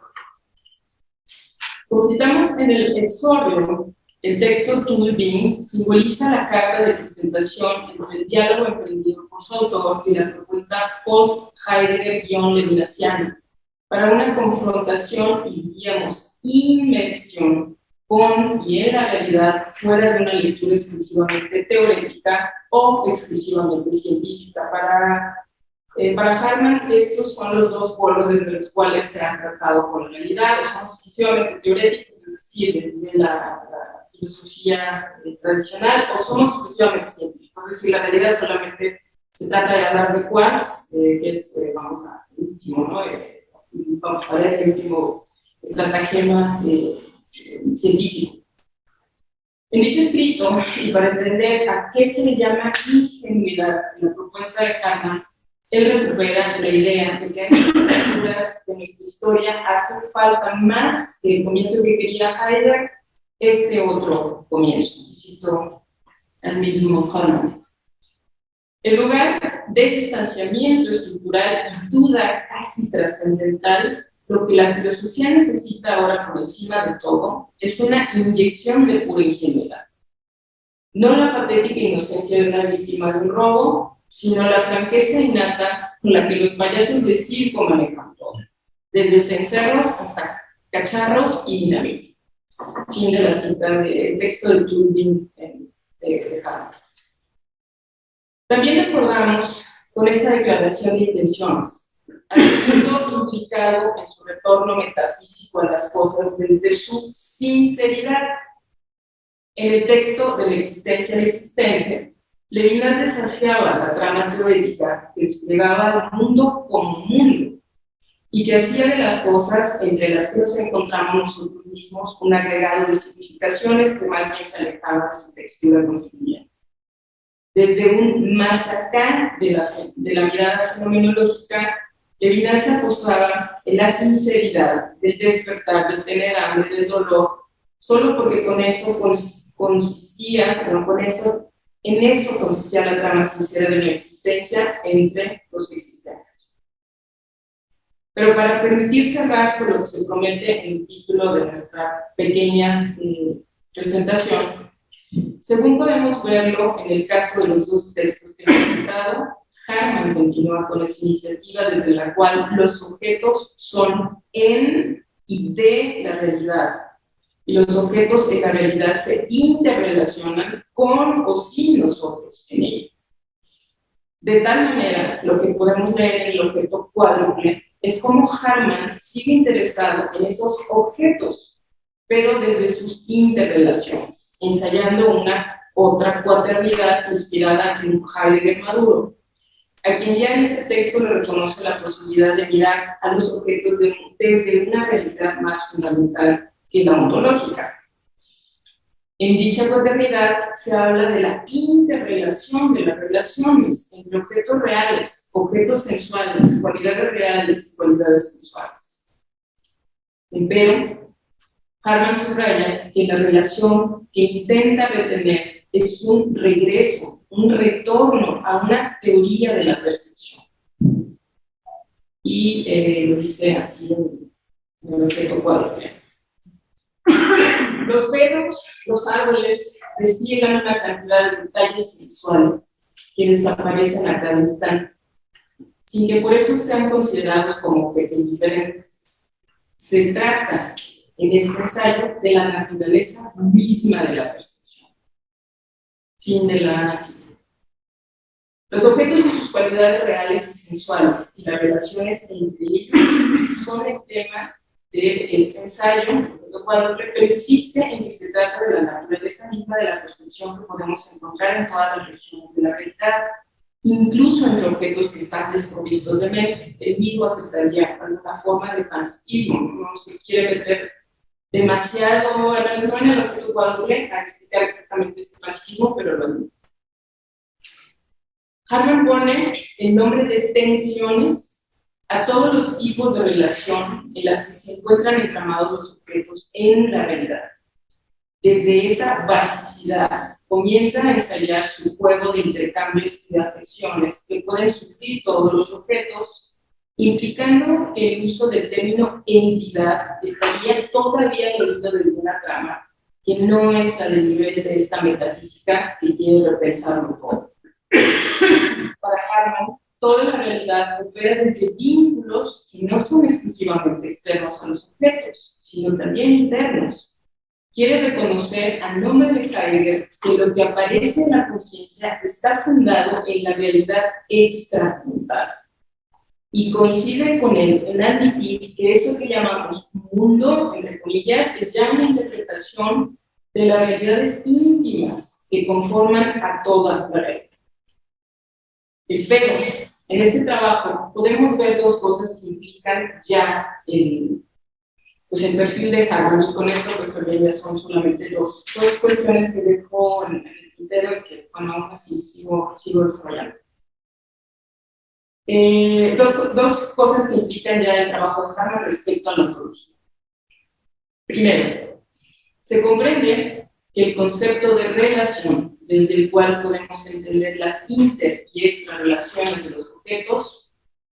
Como citamos en el exordio, el texto Tullbing simboliza la carta de presentación entre el diálogo emprendido por su autor y la propuesta post-Heidegger-levinasiana para una confrontación y, diríamos, inmersión con y en la realidad fuera de una lectura exclusivamente teórica o exclusivamente científica. Para Harman, estos son los dos polos entre los cuales se han tratado con la realidad, o somos exclusivamente teoréticos, es decir, desde la filosofía tradicional, o somos exclusivamente científicos, es decir, la realidad solamente se trata de hablar de quarks, que es, vamos a, el último, ¿no? Vamos a ver el último estratagema científico. En dicho escrito, y para entender a qué se le llama ingenuidad en la propuesta de Harman, él recupera la idea de que a estas alturas de nuestra historia hace falta más que el comienzo que quería Heidegger, este otro comienzo. Y cito al mismo Harman. En lugar de distanciamiento estructural y duda casi trascendental, lo que la filosofía necesita ahora por encima de todo es una inyección de pura ingenuidad. No la patética inocencia de una víctima de un robo, sino la franqueza innata con la que los payasos de circo manejan todo, desde cencerros hasta cacharros y dinamita. Fin de la cita del texto de Tullbing de Harman. También recordamos con esta declaración de intenciones al mundo implicado en su retorno metafísico a las cosas desde su sinceridad. En el texto de la existencia del existente, Levinas desafiaba la trama teórica que desplegaba el mundo como mundo y que hacía de las cosas entre las que nos encontramos nosotros mismos un agregado de significaciones que más bien se alejaban de su textura constituyente. Desde un más acá de la mirada fenomenológica, Levinas se apostaba en la sinceridad del despertar, del tener hambre, del dolor, solo porque con eso consistía la trama sincera de la existencia entre los existentes. Pero para permitir cerrar por lo que se promete en el título de nuestra pequeña presentación, según podemos verlo en el caso de los dos textos que hemos citado, Harman continúa con esa iniciativa desde la cual los sujetos son en y de la realidad, y los objetos de la realidad se interrelacionan con o sin nosotros en ella. De tal manera, lo que podemos leer en el objeto cuádruple es cómo Harman sigue interesado en esos objetos, pero desde sus interrelaciones, ensayando una otra cuaternidad inspirada en un Heidegger maduro, a quien ya en este texto le reconoce la posibilidad de mirar a los objetos desde una realidad más fundamental que la ontológica. En dicha cuaternidad se habla de la interrelación de las relaciones entre objetos reales, objetos sensuales, cualidades reales y cualidades sensuales. Pero Harman subraya que la relación que intenta retener es un regreso, un retorno a una teoría de la percepción. Y lo dice así en el objeto cuádruple. Los pelos, los árboles, despliegan una cantidad de detalles sexuales que desaparecen a cada instante, sin que por eso sean considerados como objetos diferentes. Se trata en este ensayo de la naturaleza misma de la percepción. Fin de la cita. Los objetos y sus cualidades reales y sensuales y las relaciones entre ellos son el tema de este ensayo, lo cual persiste en que se trata de la naturaleza misma de la percepción que podemos encontrar en todas las regiones de la realidad, incluso entre objetos que están desprovistos de mente. Él mismo aceptaría alguna forma de panpsiquismo, no se quiere meter demasiado no en el objeto cuádruple a explicar exactamente este panpsiquismo, pero lo digo. Hartmann pone el nombre de tensiones a todos los tipos de relación en las que se encuentran entramados los objetos en la realidad. Desde esa basicidad comienza a ensayar su juego de intercambios y de afecciones que pueden sufrir todos los objetos, implicando que el uso del término entidad estaría todavía dentro de una trama que no es la del nivel de esta metafísica que quiere repensarlo todo. Para Hartmann, toda la realidad opera desde vínculos que no son exclusivamente externos a los objetos, sino también internos. Quiere reconocer a nombre de Heidegger que lo que aparece en la conciencia está fundado en la realidad extrafrontal. Y coincide con él en admitir que eso que llamamos mundo, entre comillas, es ya una interpretación de las realidades íntimas que conforman a toda la realidad. Pero en este trabajo podemos ver dos cosas que implican ya el perfil de Hartmann, y con esto pues también ya son solamente dos cuestiones que dejo en el tintero y que, bueno, aún así sigo desarrollando. Dos cosas que implican ya el trabajo de Hartmann respecto a la ontología. Primero, se comprende que el concepto de relación, desde el cual podemos entender las inter y extra relaciones de los objetos,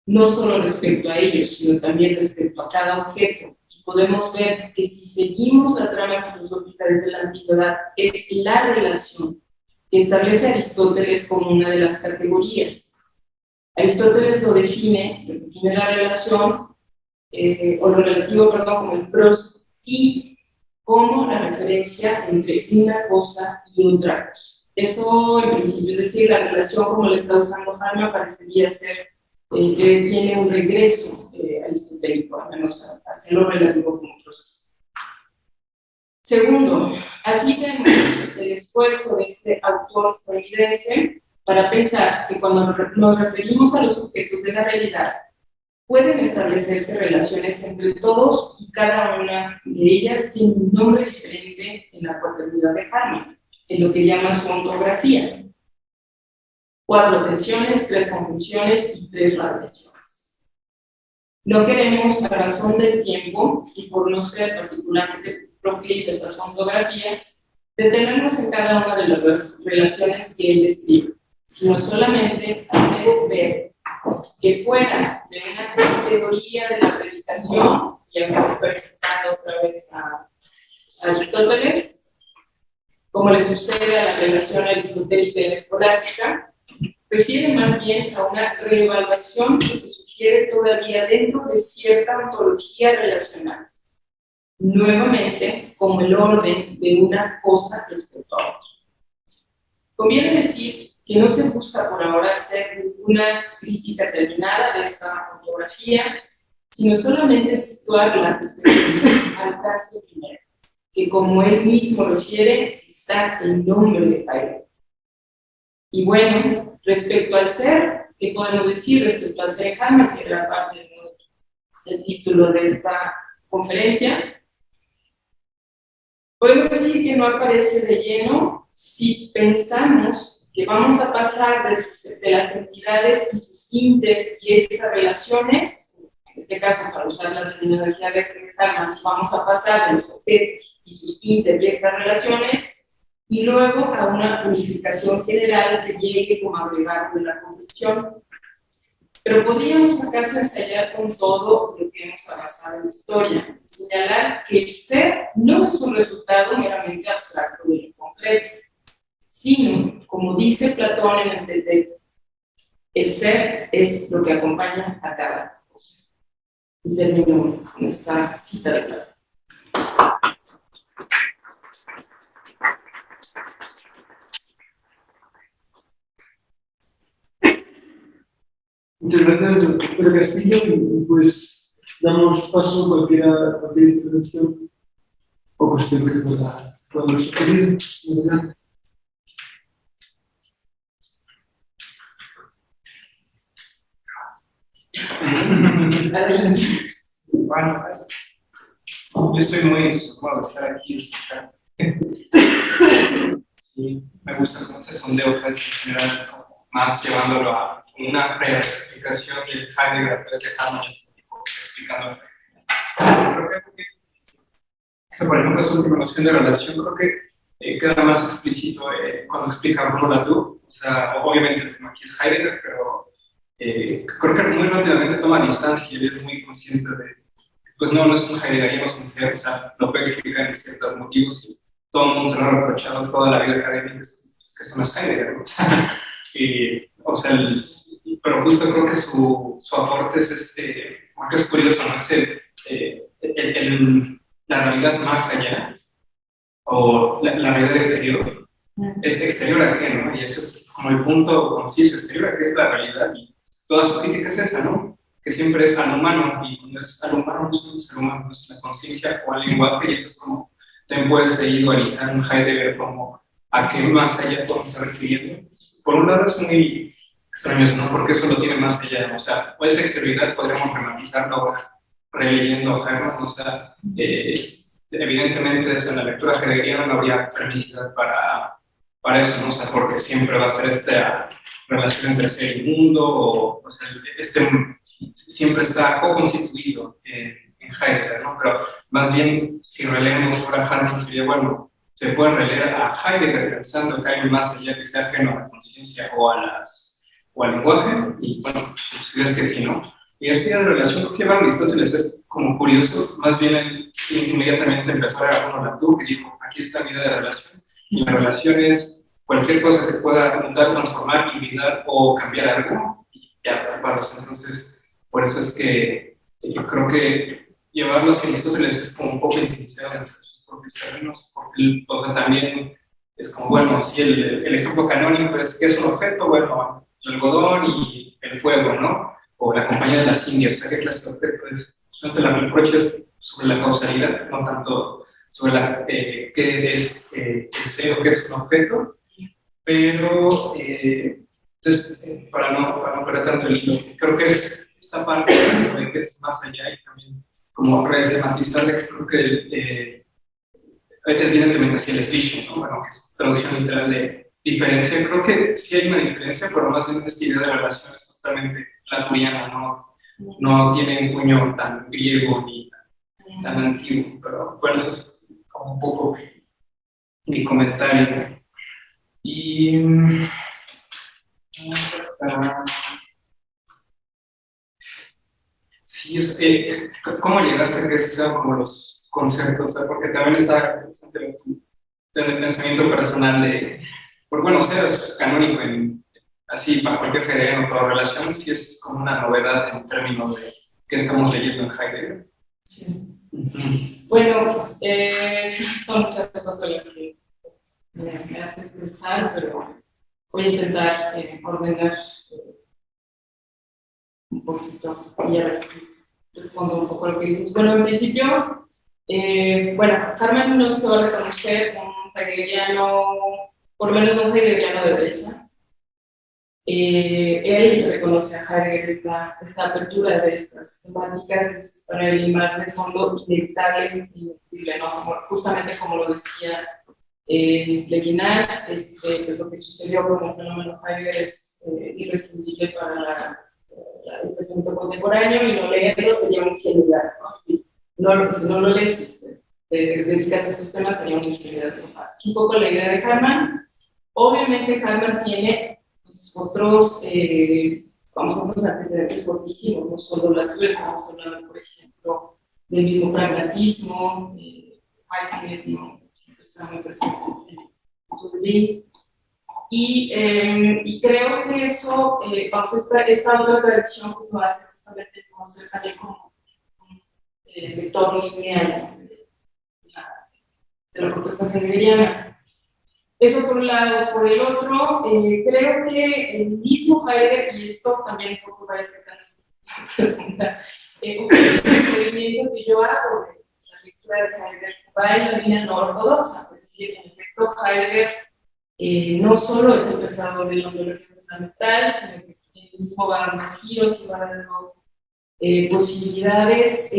no solo respecto a ellos, sino también respecto a cada objeto. Y podemos ver que si seguimos la trama filosófica desde la antigüedad, es la relación que establece Aristóteles como una de las categorías. Aristóteles lo define la relación, o lo relativo, perdón, como el prosti, como la referencia entre una cosa y otra cosa. Eso, en principio, es decir, la relación como la está usando Hartmann parecería ser que tiene un regreso aristotélico, al menos hacia lo relativo como prosti. Segundo, así vemos el esfuerzo de este autor estadounidense para pensar que cuando nos referimos a los objetos de la realidad, pueden establecerse relaciones entre todos y cada una de ellas tiene un nombre diferente en la cuaternidad de Hartmann, en lo que llama su ontografía. 4 tensiones, 3 conjunciones y 3 radiaciones. No queremos, a razón del tiempo y por no ser particularmente proclive esta su ontografía, detenernos en cada una de las relaciones que él describe, sino solamente hacer ver que fuera de una teoría de la predicación, y ahora estoy citando otra vez a Aristóteles, como le sucede a la relación aristotélica y escolástica, refiere más bien a una reevaluación que se sugiere todavía dentro de cierta ontología relacional, nuevamente como el orden de una cosa respecto a otra. Conviene decir que no se busca por ahora hacer ninguna crítica terminada de esta ontografía, sino solamente situarla desde el alcance primero, que como él mismo refiere, está el nombre de Heidegger. Y bueno, respecto al ser, ¿qué podemos decir respecto al ser de Hartmann, que era parte del título de esta conferencia? Podemos decir que no aparece de lleno si pensamos que vamos a pasar de las entidades y sus inter y extra relaciones, en este caso para usar la terminología de Hartmann, vamos a pasar de los objetos y sus inter y extra relaciones, y luego a una unificación general que llegue como agregado de la convicción. Pero podríamos acaso ensayar con todo lo que hemos avanzado en la historia, señalar que el ser no es un resultado meramente abstracto de lo concreto, sino, como dice Platón en el Teteto, el ser es lo que acompaña a cada cosa. Y termino con esta cita de Platón. Muchas gracias, doctor Castillo, y pues damos paso a cualquier intervención o cuestión que pueda sugerir. Adelante. Bueno, yo estoy muy entusiasmado de estar aquí y escuchar. Sí, me gusta cómo se sondeo en general, como más llevándolo a una explicación del Heidegger, pero de Hamann, explicando. Creo que, por ejemplo, esa última noción de relación, creo que queda más explícito cuando explica Bruno Latour. O sea, obviamente el tema aquí es Heidegger, pero creo que muy rápidamente toma distancia y él es muy consciente de, pues no es un heideggeriano sincero, o sea, lo puede explicar en ciertos motivos y todo el mundo se lo ha reprochado toda la vida académica, es que esto no es Heidegger, ¿no? O sea, pero justo creo que su aporte es porque es curioso, ¿no? Es la realidad más allá, o la realidad exterior. Es exterior a qué, ¿no? Y ese es como el punto conciso, exterior a qué es la realidad. Y toda su crítica es esa, ¿no? Que siempre es al humano, y cuando es al humano no es un ser humano, es la conciencia o al lenguaje, y eso es como también puedes individualizar un Heidegger como a qué más allá podemos estar refiriendo. Por un lado es muy extraño eso, ¿no? Porque eso lo tiene más allá, o sea, o esa exterioridad podríamos rematizarlo ahora releyendo a Hermann, o sea, evidentemente desde la lectura heideggeriana no habría permisividad para eso, ¿no? O sea, porque siempre va a ser esta relación entre ser y mundo, o sea, siempre está co-constituido en Heidegger, ¿no? Pero más bien, si releemos ahora a Hartmann, sería, bueno, se puede releer a Heidegger pensando que hay un más allá que sea ajeno a la conciencia o al lenguaje, y bueno, pues es que sí, ¿no? Y esta idea de relación que lleva Aristóteles es como curioso, más bien él inmediatamente empezó a ver a Latour, que dijo, aquí está mi idea de relación, y la relación es cualquier cosa que pueda mudar, transformar, eliminar o cambiar algo, y ya, tapados. Entonces, por eso es que yo creo que llevarlo a Aristóteles es como un poco insincero en sus propios términos, porque o sea, también es como, bueno, si el ejemplo canónico es que es un objeto, bueno, el algodón y el fuego, ¿no? O la compañía de las Indias, o sea, ¿qué clase de objeto es? Solamente la reproche es sobre la causalidad, no tanto sobre qué es el ser o qué es un objeto, pero entonces, para no perder tanto el hilo, creo que es esta parte de que es más allá y también como resdematizar de que creo que evidentemente así el switch, ¿no? Bueno, traducción literal de diferencia, creo que sí hay una diferencia, pero más bien esta idea de la relación es totalmente laturiana, no tiene un puño tan griego ni tan antiguo, pero bueno, eso es como un poco mi comentario. Y sí, ¿cómo llegaste a que esos sean como los conceptos? O sea, porque también está interesante el pensamiento personal de, pues bueno, seas canónico así para cualquier heideggeriano toda relación, sí es como una novedad en términos de qué estamos leyendo en Heidegger. Sí. Bueno, son muchas cosas las que me haces pensar, pero voy a intentar ordenar un poquito y a ver si respondo un poco a lo que dices. Bueno, en principio, bueno, Carmen no se va a reconocer un heideggeriano, por lo menos no un heideggeriano de derecha. Él reconoce a Heidegger esta apertura de estas temáticas, es para él más de fondo inevitable, inevitable, ¿no? Justamente como lo decía Levinas, pues lo que sucedió con el fenómeno Heidegger es irrescindible para el pensamiento contemporáneo, y no leerlo sería una ingenuidad, ¿no? Si no lo lees, te dedicas a estos temas, sería una ingenuidad. Es un poco la idea de Hermann. Obviamente Hermann tiene otros antecedentes fortísimos, no solo Latour, estamos hablando, por ejemplo, del mismo pragmatismo, Heidegger, ¿no? Está muy presente en Turing. Y creo que eso, esta otra tradición pues, nos hace justamente conocer también como vector lineal de la propuesta heideggeriana. Eso por un lado. Por el otro, creo que el mismo Heidegger, y esto también un poco va a explicar la pregunta, un experimento que yo hago de la lectura de Heidegger va en la línea no ortodoxa, es decir, en efecto, Heidegger no solo es el pensador de la ontología fundamental, sino que él mismo va dando giros y va dando posibilidades,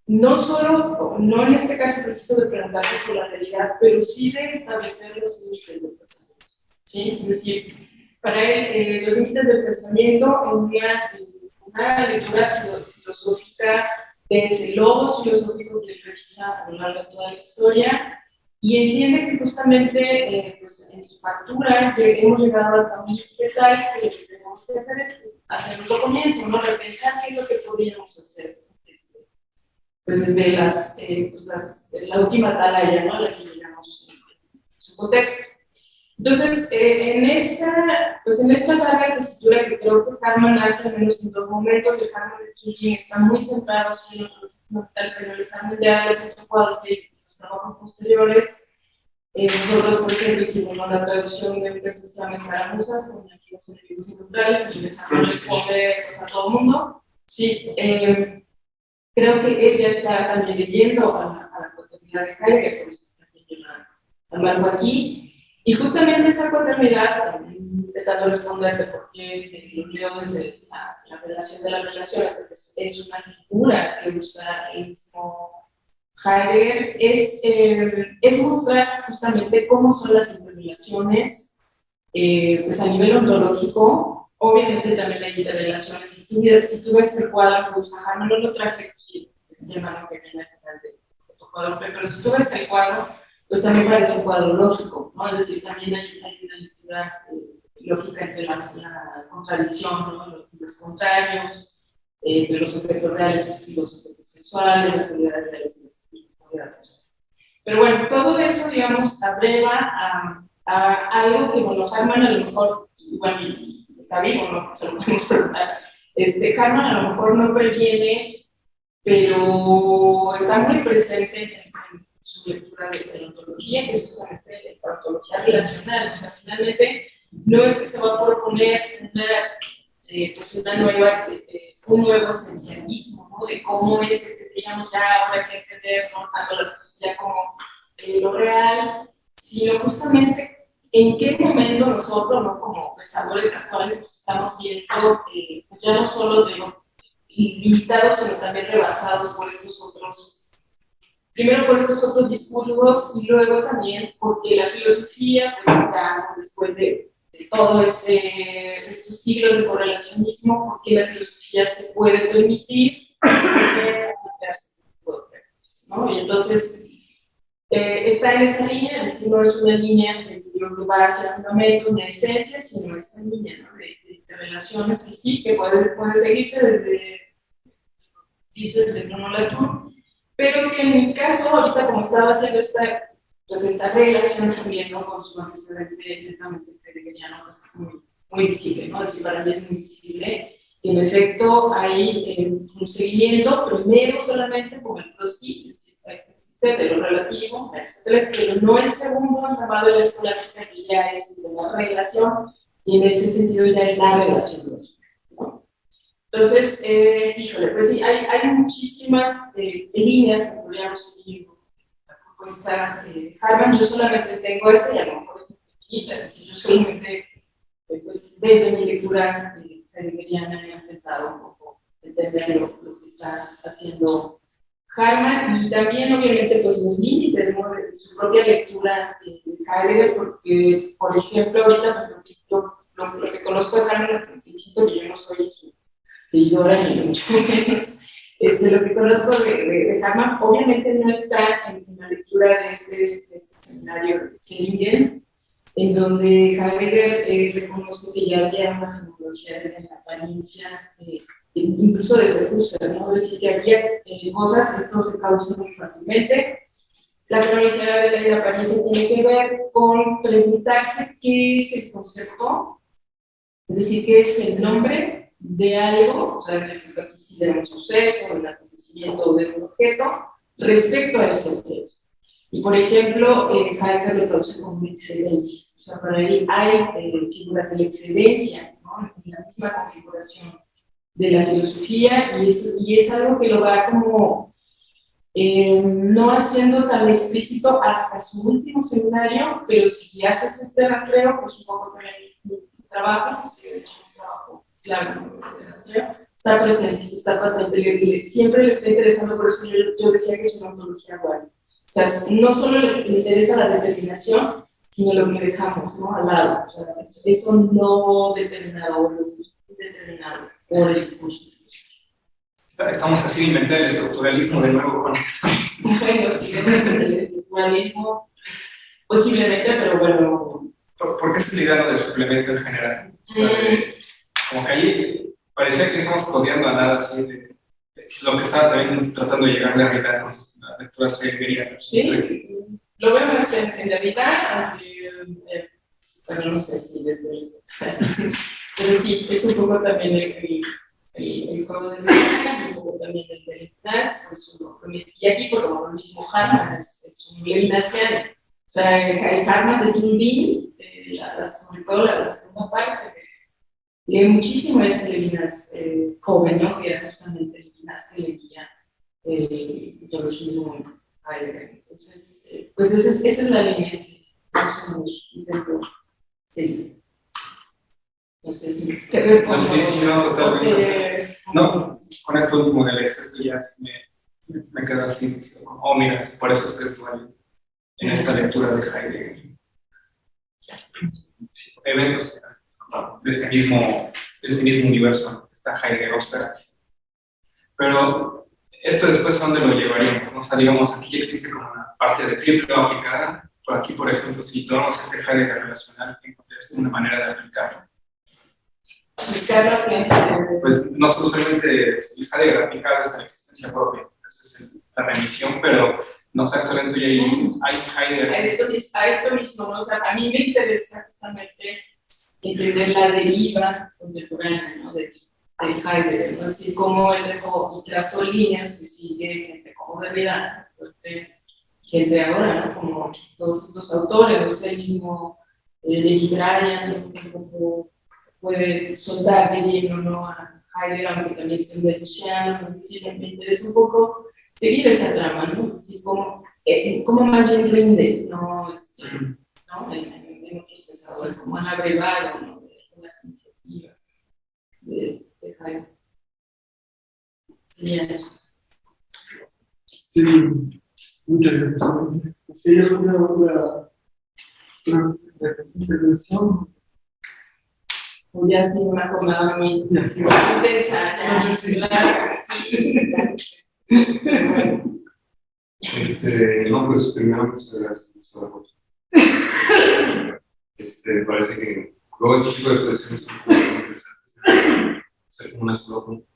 no solo, no en este caso preciso de preguntarse por la realidad, pero sí de establecer los límites del pensamiento. ¿Sí? Es decir, para él, los límites del pensamiento en una lectura filosófica de ese logo filosófico que revisa a lo largo de toda la historia y entiende que justamente pues, en su factura que hemos llegado al camino de tal que lo que tenemos que hacer es hacer un comienzo, ¿no? Repensar qué es lo que podríamos hacer. Pues desde la última atalaya, ¿no? A la que llegamos en su contexto. Entonces, en esta larga tesitura que creo que Harman hace al menos en dos momentos, el Harman de Turing está muy centrado en lo fundamental, pero el Harman de Adler, que los trabajos posteriores, nosotros, por ejemplo, hicimos la traducción de Presos a Escaramuzas, con activos enemigos neutrales, y Harman responde pues, a todo el mundo. Sí, creo que ella está también leyendo a la cotidianidad de Heidegger, por eso también yo la marco aquí. Y justamente esa cuaternidad, intentando responderte porque lo leo desde la relación de la relación, porque es una figura que usa el mismo Heidegger, es mostrar justamente cómo son las interrelaciones pues a nivel ontológico, obviamente también hay interrelaciones. Si tú ves el cuadro que usa Harman, no lo traje aquí, este hermano que viene al final del cuadro, pero si tú ves el cuadro, pues también parece un cuadro lógico, ¿no? Es decir, también hay una lectura lógica entre la contradicción, ¿no? Los contrarios, entre los objetos reales y los objetos sexuales, las cualidades reales y las cualidades sexuales. Pero bueno, todo eso, digamos, abreva a algo que, bueno, Harman a lo mejor, bueno, está vivo, ¿no? Se lo podemos preguntar. Harman a lo mejor no previene, pero está muy presente en su lectura de la ontología, que es justamente la ontología relacional. O sea, finalmente, no es que se va a proponer un nuevo esencialismo, ¿no? De cómo es que tendríamos ya ahora que entender, no tanto la filosofía como lo real, sino justamente en qué momento nosotros, ¿no? Como pensadores actuales, pues estamos viendo, pues ya no solo limitados, sino también rebasados por estos otros. Primero por estos otros discursos y luego también porque la filosofía, pues acá, después de todo estos siglos de correlacionismo, porque la filosofía se puede permitir plantearse este tipo de preguntas, ¿no? Y entonces está en esa línea, es decir, no es una línea que va hacia fundamentos, una esencia, sino esa línea, ¿no? de relaciones que sí, que puede seguirse desde Bruno Latour, pero que en mi caso, ahorita como estaba haciendo esta relación también, ¿no? Con su antecedente netamente heideggeriano, pues es muy visible, ¿no? Es decir, para mí es muy visible que en efecto hay un seguimiento, primero solamente con el Trotsky, es decir, de lo relativo a Aristóteles, pero no el segundo llamado de la escolástica, que ya es de la relación, y en ese sentido ya es la relación lógica, ¿no? Entonces, híjole, pues sí, hay muchísimas líneas que podríamos seguir la propuesta de Harman. Yo solamente tengo esta y a lo mejor es muy pequeñita, es decir, yo solamente, pues, desde mi lectura heideggeriana he intentado un poco entender lo que está haciendo Harman y también, obviamente, pues, los límites, ¿no? De su propia lectura de Heidegger, porque, por ejemplo, ahorita, pues, lo que conozco de Harman, insisto que yo no soy su seguidora ni mucho menos. Lo que conozco de Harman obviamente no está en la lectura de este seminario de Zellingen, en donde Heidegger reconoce que ya había una fenomenología de la apariencia, incluso desde Husserl, ¿no? Es decir, que había cosas, esto se causa muy fácilmente. La fenomenología de la apariencia tiene que ver con preguntarse qué es el concepto, es decir, qué es el nombre, de algo, o sea, en el aquí sí de un suceso, del acontecimiento o de un objeto, respecto a ese objeto. Y por ejemplo, Heidegger lo traduce como una excedencia. O sea, para él hay figuras de la excedencia, ¿no? En la misma configuración de la filosofía, y es algo que lo va como no haciendo tan explícito hasta su último seminario, pero si haces este rastreo, pues un poco también mi trabajo, pues, de hecho, un trabajo claro de rastreo, está presente, está patente, siempre le está interesando, por eso yo decía que es una ontología dual. O sea, no solo le interesa la determinación, sino lo que dejamos, ¿no? Al lado. O sea, eso no determinado o lo determinado por el discurso. Estamos así de inventar el estructuralismo de nuevo con eso. Bueno, sí, el estructuralismo, posiblemente, pero bueno. ¿Por qué se liga lo del suplemento en general? O sea, como que ahí parecía que estamos codeando a nada, así, de lo que estaba también tratando de llegar de realidad con sus lecturas heideggerianas. Sí, lo vemos en realidad, aunque, bueno, no sé si desde el... pero sí, es un poco también el juego de la y un poco también el de Levinas, y aquí por lo mismo Harman es un levinasiano. O sea, el Harman de Toulby, sobre todo la segunda parte, lee muchísimo ese Levinas joven, ¿no? Que era justamente Levinas que leía el biologismo Heidegger. Entonces, pues esa es la línea que más o menos intento seguir. No sé si te respondo. Sí, no, totalmente. No, con esto último del exceso ya sí me quedo así. Oh, mira, por eso es que es válido en esta lectura de Heidegger. Sí, eventos de este mismo universo, esta Heidegger Osperación. Pero esto después, ¿a dónde lo llevaríamos? O sea, digamos, aquí existe como una parte de triple aplicada. Por aquí, por ejemplo, si tomamos este Heidegger relacional, es una manera de aplicarlo. Pues no solamente el Heidegger aplicado es a la existencia propia, esa es la remisión, pero no exactamente hay Heidegger. A esto mismo, ¿no? O sea, a mí me interesa justamente entender la deriva contemporánea, ¿no? De Heidegger, ¿no? Es decir, cómo él dejó y trazó líneas que sigue gente como Derrida, gente ahora, ¿no? Como todos estos autores, el mismo Levi Bryan, como puede soldar de lleno, ¿no? A Heidegger, aunque también se ve Luciano, me interesa un poco seguir esa trama, ¿no? Así como más bien rinde, ¿no? ¿No? En otros pensadores, como han abrevado, ¿no? De algunas iniciativas de Heidegger. Sería eso. Sí, muchas gracias. ¿Hay alguna otra intervención? O ya ha sido una jornada muy intensa, larga, sí. No, pues primero muchas gracias por todos. Parece que luego este tipo de expresiones son muy interesantes. Hacer como una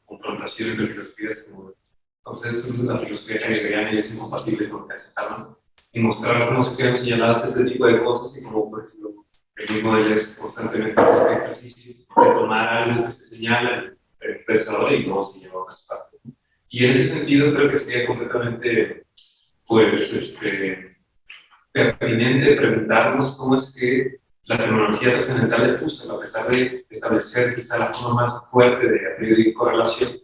confrontación entre filosofías como pues esto es la filosofía heideggeriana y es incompatible con lo que hace Harman, y mostrar cómo se quedan señaladas este tipo de cosas y cómo, por ejemplo, el mismo Deleuze constantemente hace este ejercicio de tomar algo que se señala el pensador y luego se lleva a otras partes. Y en ese sentido creo que sería completamente pues, pertinente preguntarnos cómo es que la terminología trascendental de Husserl, a pesar de establecer quizá la forma más fuerte de a priori correlación,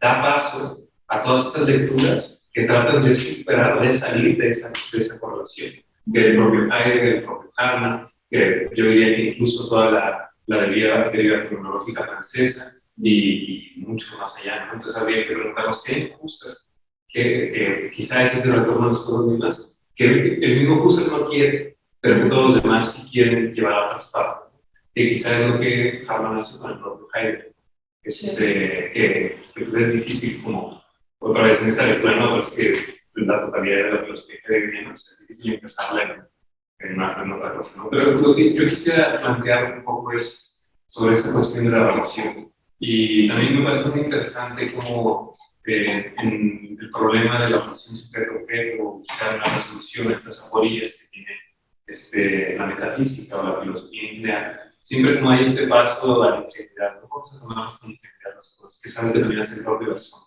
da paso a todas estas lecturas que tratan de superar, de salir de esa correlación, que el propio Heidegger, el propio Harman, que yo diría que incluso toda la deriva terminológica francesa y mucho más allá, ¿no? Entonces habría que preguntarnos qué es Husserl, que quizá ese es el retorno de los cosas que el mismo Husserl no quiere, pero que todos los demás sí quieren llevar a otras partes, que quizá es lo que Harman hace con el propio Heidegger, que es difícil como otra vez en esta lectura, no, pero es que la totalidad de la filosofía heideggeriana es difícil empezar en otra cosa, ¿no? Pero lo que yo quisiera plantear un poco es sobre esta cuestión de la relación, y también me parece muy interesante cómo en el problema de la relación sujeto-objeto, buscar una resolución a estas aporías que tiene la metafísica o la filosofía en general, siempre como hay este paso a la ingenuidad, ¿no? Vamos a tomarnos con ingenuidad las cosas, que saben que también es el propio razón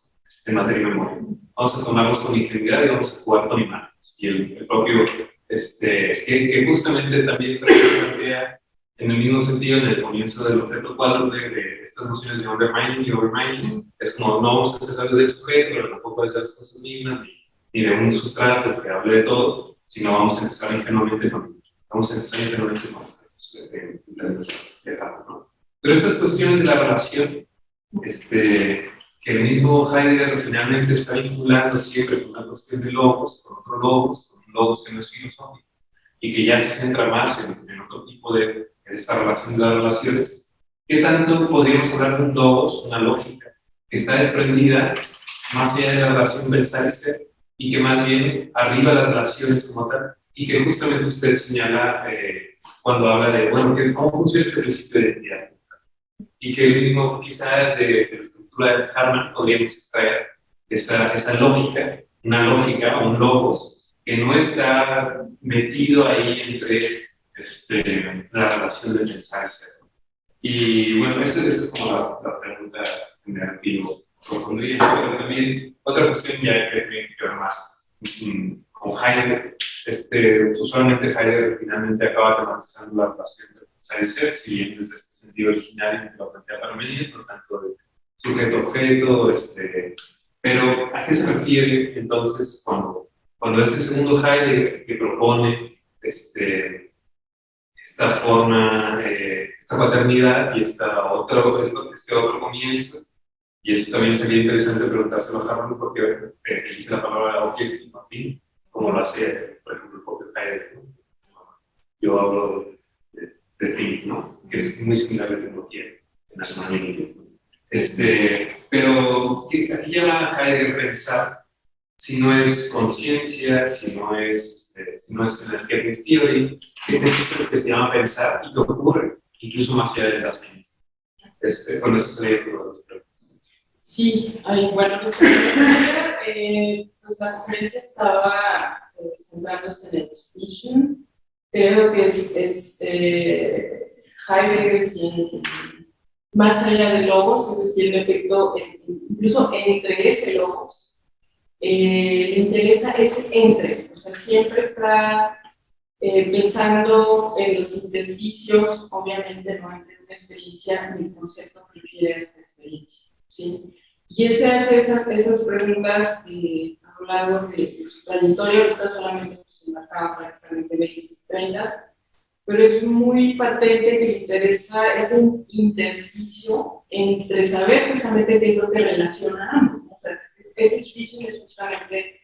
en materia de memoria. Vamos a tomarnos con ingenuidad y vamos a jugar con imágenes. Y el propio, que justamente también plantea en el mismo sentido en el comienzo del objeto cuádruple de estas nociones de undermining y overmining, es como no vamos a empezar desde el sujeto, pero tampoco desde las cosas mismas, ni de un sustrato que hable de todo, sino vamos a empezar ingenuamente con ¿no? Pero estas cuestiones de la relación, que el mismo Heidegger finalmente está vinculando siempre con una cuestión de logos, con otro logos, con un logos que no es filosófico, y que ya se centra más en otro tipo de esta relación de las relaciones. ¿Qué tanto podríamos hablar de un logos, una lógica, que está desprendida más allá de la relación pensar-ser y que más bien arriba las relaciones como tal, y que justamente usted señala cuando habla de, bueno, ¿cómo funciona este principio de identidad? Y que mismo quizá de la estructura de Harman podríamos extraer esa lógica, una lógica o un logos que no está metido ahí entre la relación de pensar-ser. Y bueno, esa es como la pregunta general que yo propondría, pero también otra cuestión ya que tiene que ver más con Heidegger. Usualmente Heidegger finalmente acaba tematizando la relación de pensar y ser, si bien desde este sentido originario que lo plantea Parmenides, por tanto de sujeto-objeto, pero ¿a qué se refiere entonces cuando este segundo Heidegger que propone esta forma, esta paternidad y este otro comienzo? Y eso también sería interesante preguntárselo a Harman porque elige la palabra objetivo y fin, como lo hace, por ejemplo, el propio Heidegger, ¿no? Yo hablo de fin, ¿no? Que es muy similar a la tecnología en alemán y en inglés, ¿no? Pero aquí llama a Heidegger pensar si no es conciencia, si no es energía theory, ¿qué es eso que se llama pensar y qué ocurre, incluso más allá del nacimiento? Con eso sería todo los preguntas. Sí, bueno, pues la conferencia estaba centrándose en el vision, creo que es Heidegger quien, más allá de logos, es decir, en efecto, incluso entre ese logos, le interesa ese entre, o sea, siempre está pensando en los intersticios, obviamente no entre una experiencia ni el concepto que refiere a esa experiencia, ¿sí? Y él se hace esas preguntas a lo largo de su trayectoria, ahorita solamente se marcaba prácticamente 20 y 30, pero es muy patente que le interesa ese intersticio entre saber justamente qué es lo que relaciona a ambos, ¿no? O sea, ese explicio es justamente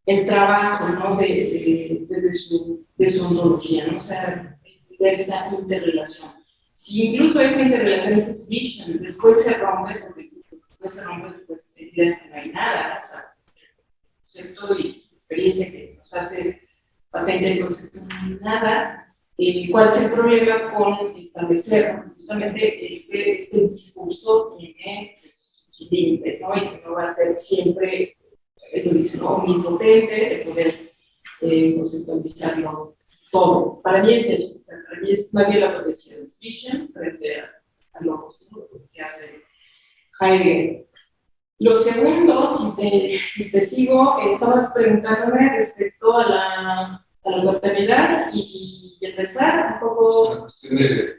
el trabajo, ¿no? Desde su ontología, ¿no? O sea, de esa interrelación. Si incluso esa interrelación es explication, después se rompe, porque después dirías que no hay nada, ¿no? O sea, concepto y experiencia que nos hace patente el concepto no hay nada. ¿Cuál es el problema con establecer, ¿no? Justamente este discurso tiene sus límites, ¿no? Y que no va a ser siempre, lo dice, ¿no? Omnipotente de poder conceptualizarlo todo. Para mí es eso, para mí es más bien la protección de vision frente a lo que hace Heidegger. Lo segundo, si te sigo, estabas preguntándome respecto a la paternidad y empezar un poco. La cuestión de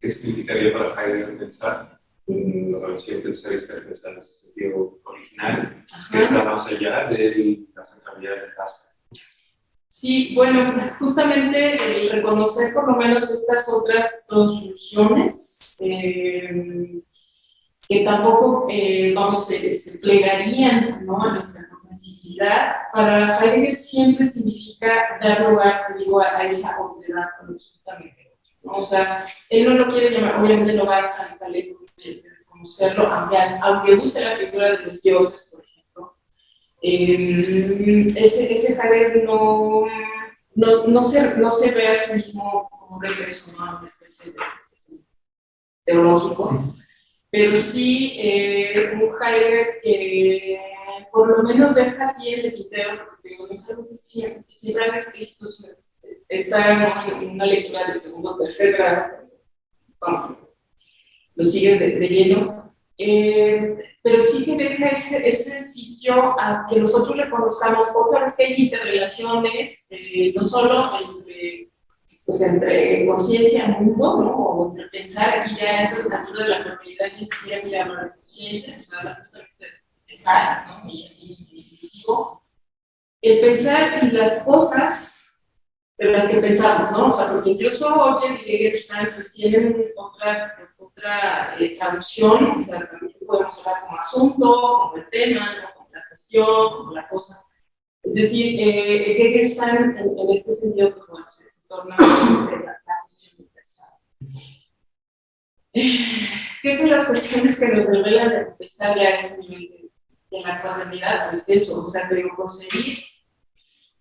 qué significaría para Heidegger pensar, la relación pensar y ser pensar en su sentido original, que está más allá de la centralidad del caso. Sí, bueno, justamente el reconocer por lo menos estas otras dos soluciones, que tampoco, se plegarían, ¿no? A nuestra comprensibilidad, para Heidegger siempre significa dar lugar, digo, a esa otredad absolutamente, ¿no? O sea, él no lo quiere llamar, obviamente no va a tan lejos de reconocerlo, aunque use la figura de los dioses, por ejemplo. Ese Heidegger no se ve a sí mismo como un regreso, ¿no? A una especie de teológico, pero sí un Heidegger que por lo menos deja así el epiteo, porque no es algo que siempre han escrito, está en una lectura de segundo o tercer grado, vamos, lo sigues de lleno. Pero sí que deja ese sitio a que nosotros reconozcamos otra vez que hay interrelaciones, no solo entre conciencia y mundo, ¿no? O entre pensar, aquí ya es la altura de la propiedad, ni siquiera que llama la conciencia, o sea, justamente de pensar, ¿no? Y así digo. El pensar y las cosas de las que pensamos, ¿no? O sea, porque incluso Ogden y Egerstein pues tienen otra traducción, o sea, también podemos hablar como asunto, como el tema, ¿no? Como la cuestión, como la cosa. Es decir, Egerstein en este sentido, pues bueno, se torna la cuestión de pensar. ¿Qué son las cuestiones que nos revelan de pensar ya a este nivel de la cuadernidad? Pues eso, o sea, pero conseguir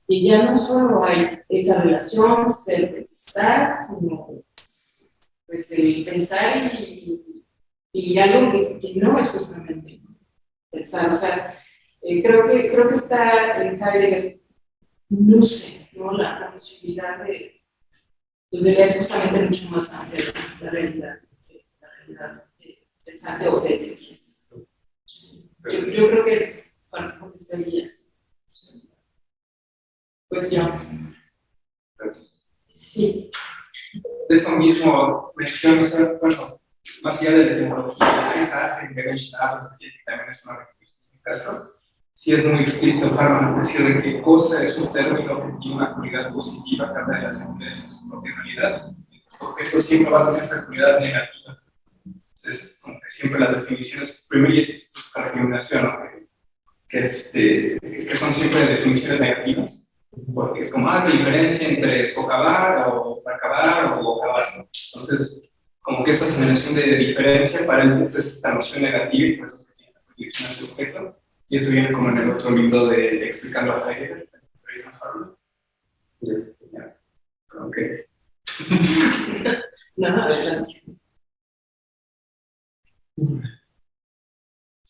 que ya no solo hay esa relación, ser pensar, sino pues el pensar y algo que no es justamente pensar. O sea, creo que está en Heidegger luce, ¿no? La posibilidad de ver justamente mucho más amplia la realidad pensante o de piensa. Yo creo que, bueno, contestaría eso. Cuestión. Gracias. Sí. De eso mismo menciono, o sea, bueno, más allá de la etimología, esa en Wittgenstein, que también es una representación, sí es muy explícito Harman decir de que cosa es un término que tiene una cualidad positiva cada de las entidades en su propia realidad. El objeto siempre va a tener esa cualidad negativa. Entonces, como que siempre las definiciones, primero es pues, la discriminación, ¿no? Que son siempre definiciones negativas. Porque es como, la diferencia entre socavar o acabar o acabar, ¿no? Entonces, como que esa señalación de diferencia para él es esta noción negativa y por eso se tiene la proyección al sujeto. Y eso viene como en el otro libro de Explicando a Heidegger, ok. No, adelante.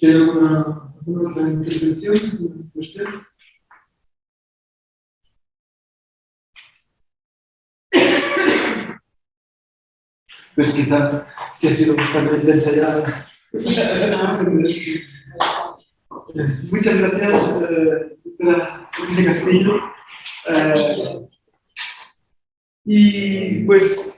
¿Hay alguna otra intervención? ¿Usted? Pues quizá, si ha sido bastante ensayada. Sí, no. Muchas gracias, doctora Luisa Castillo. Y pues,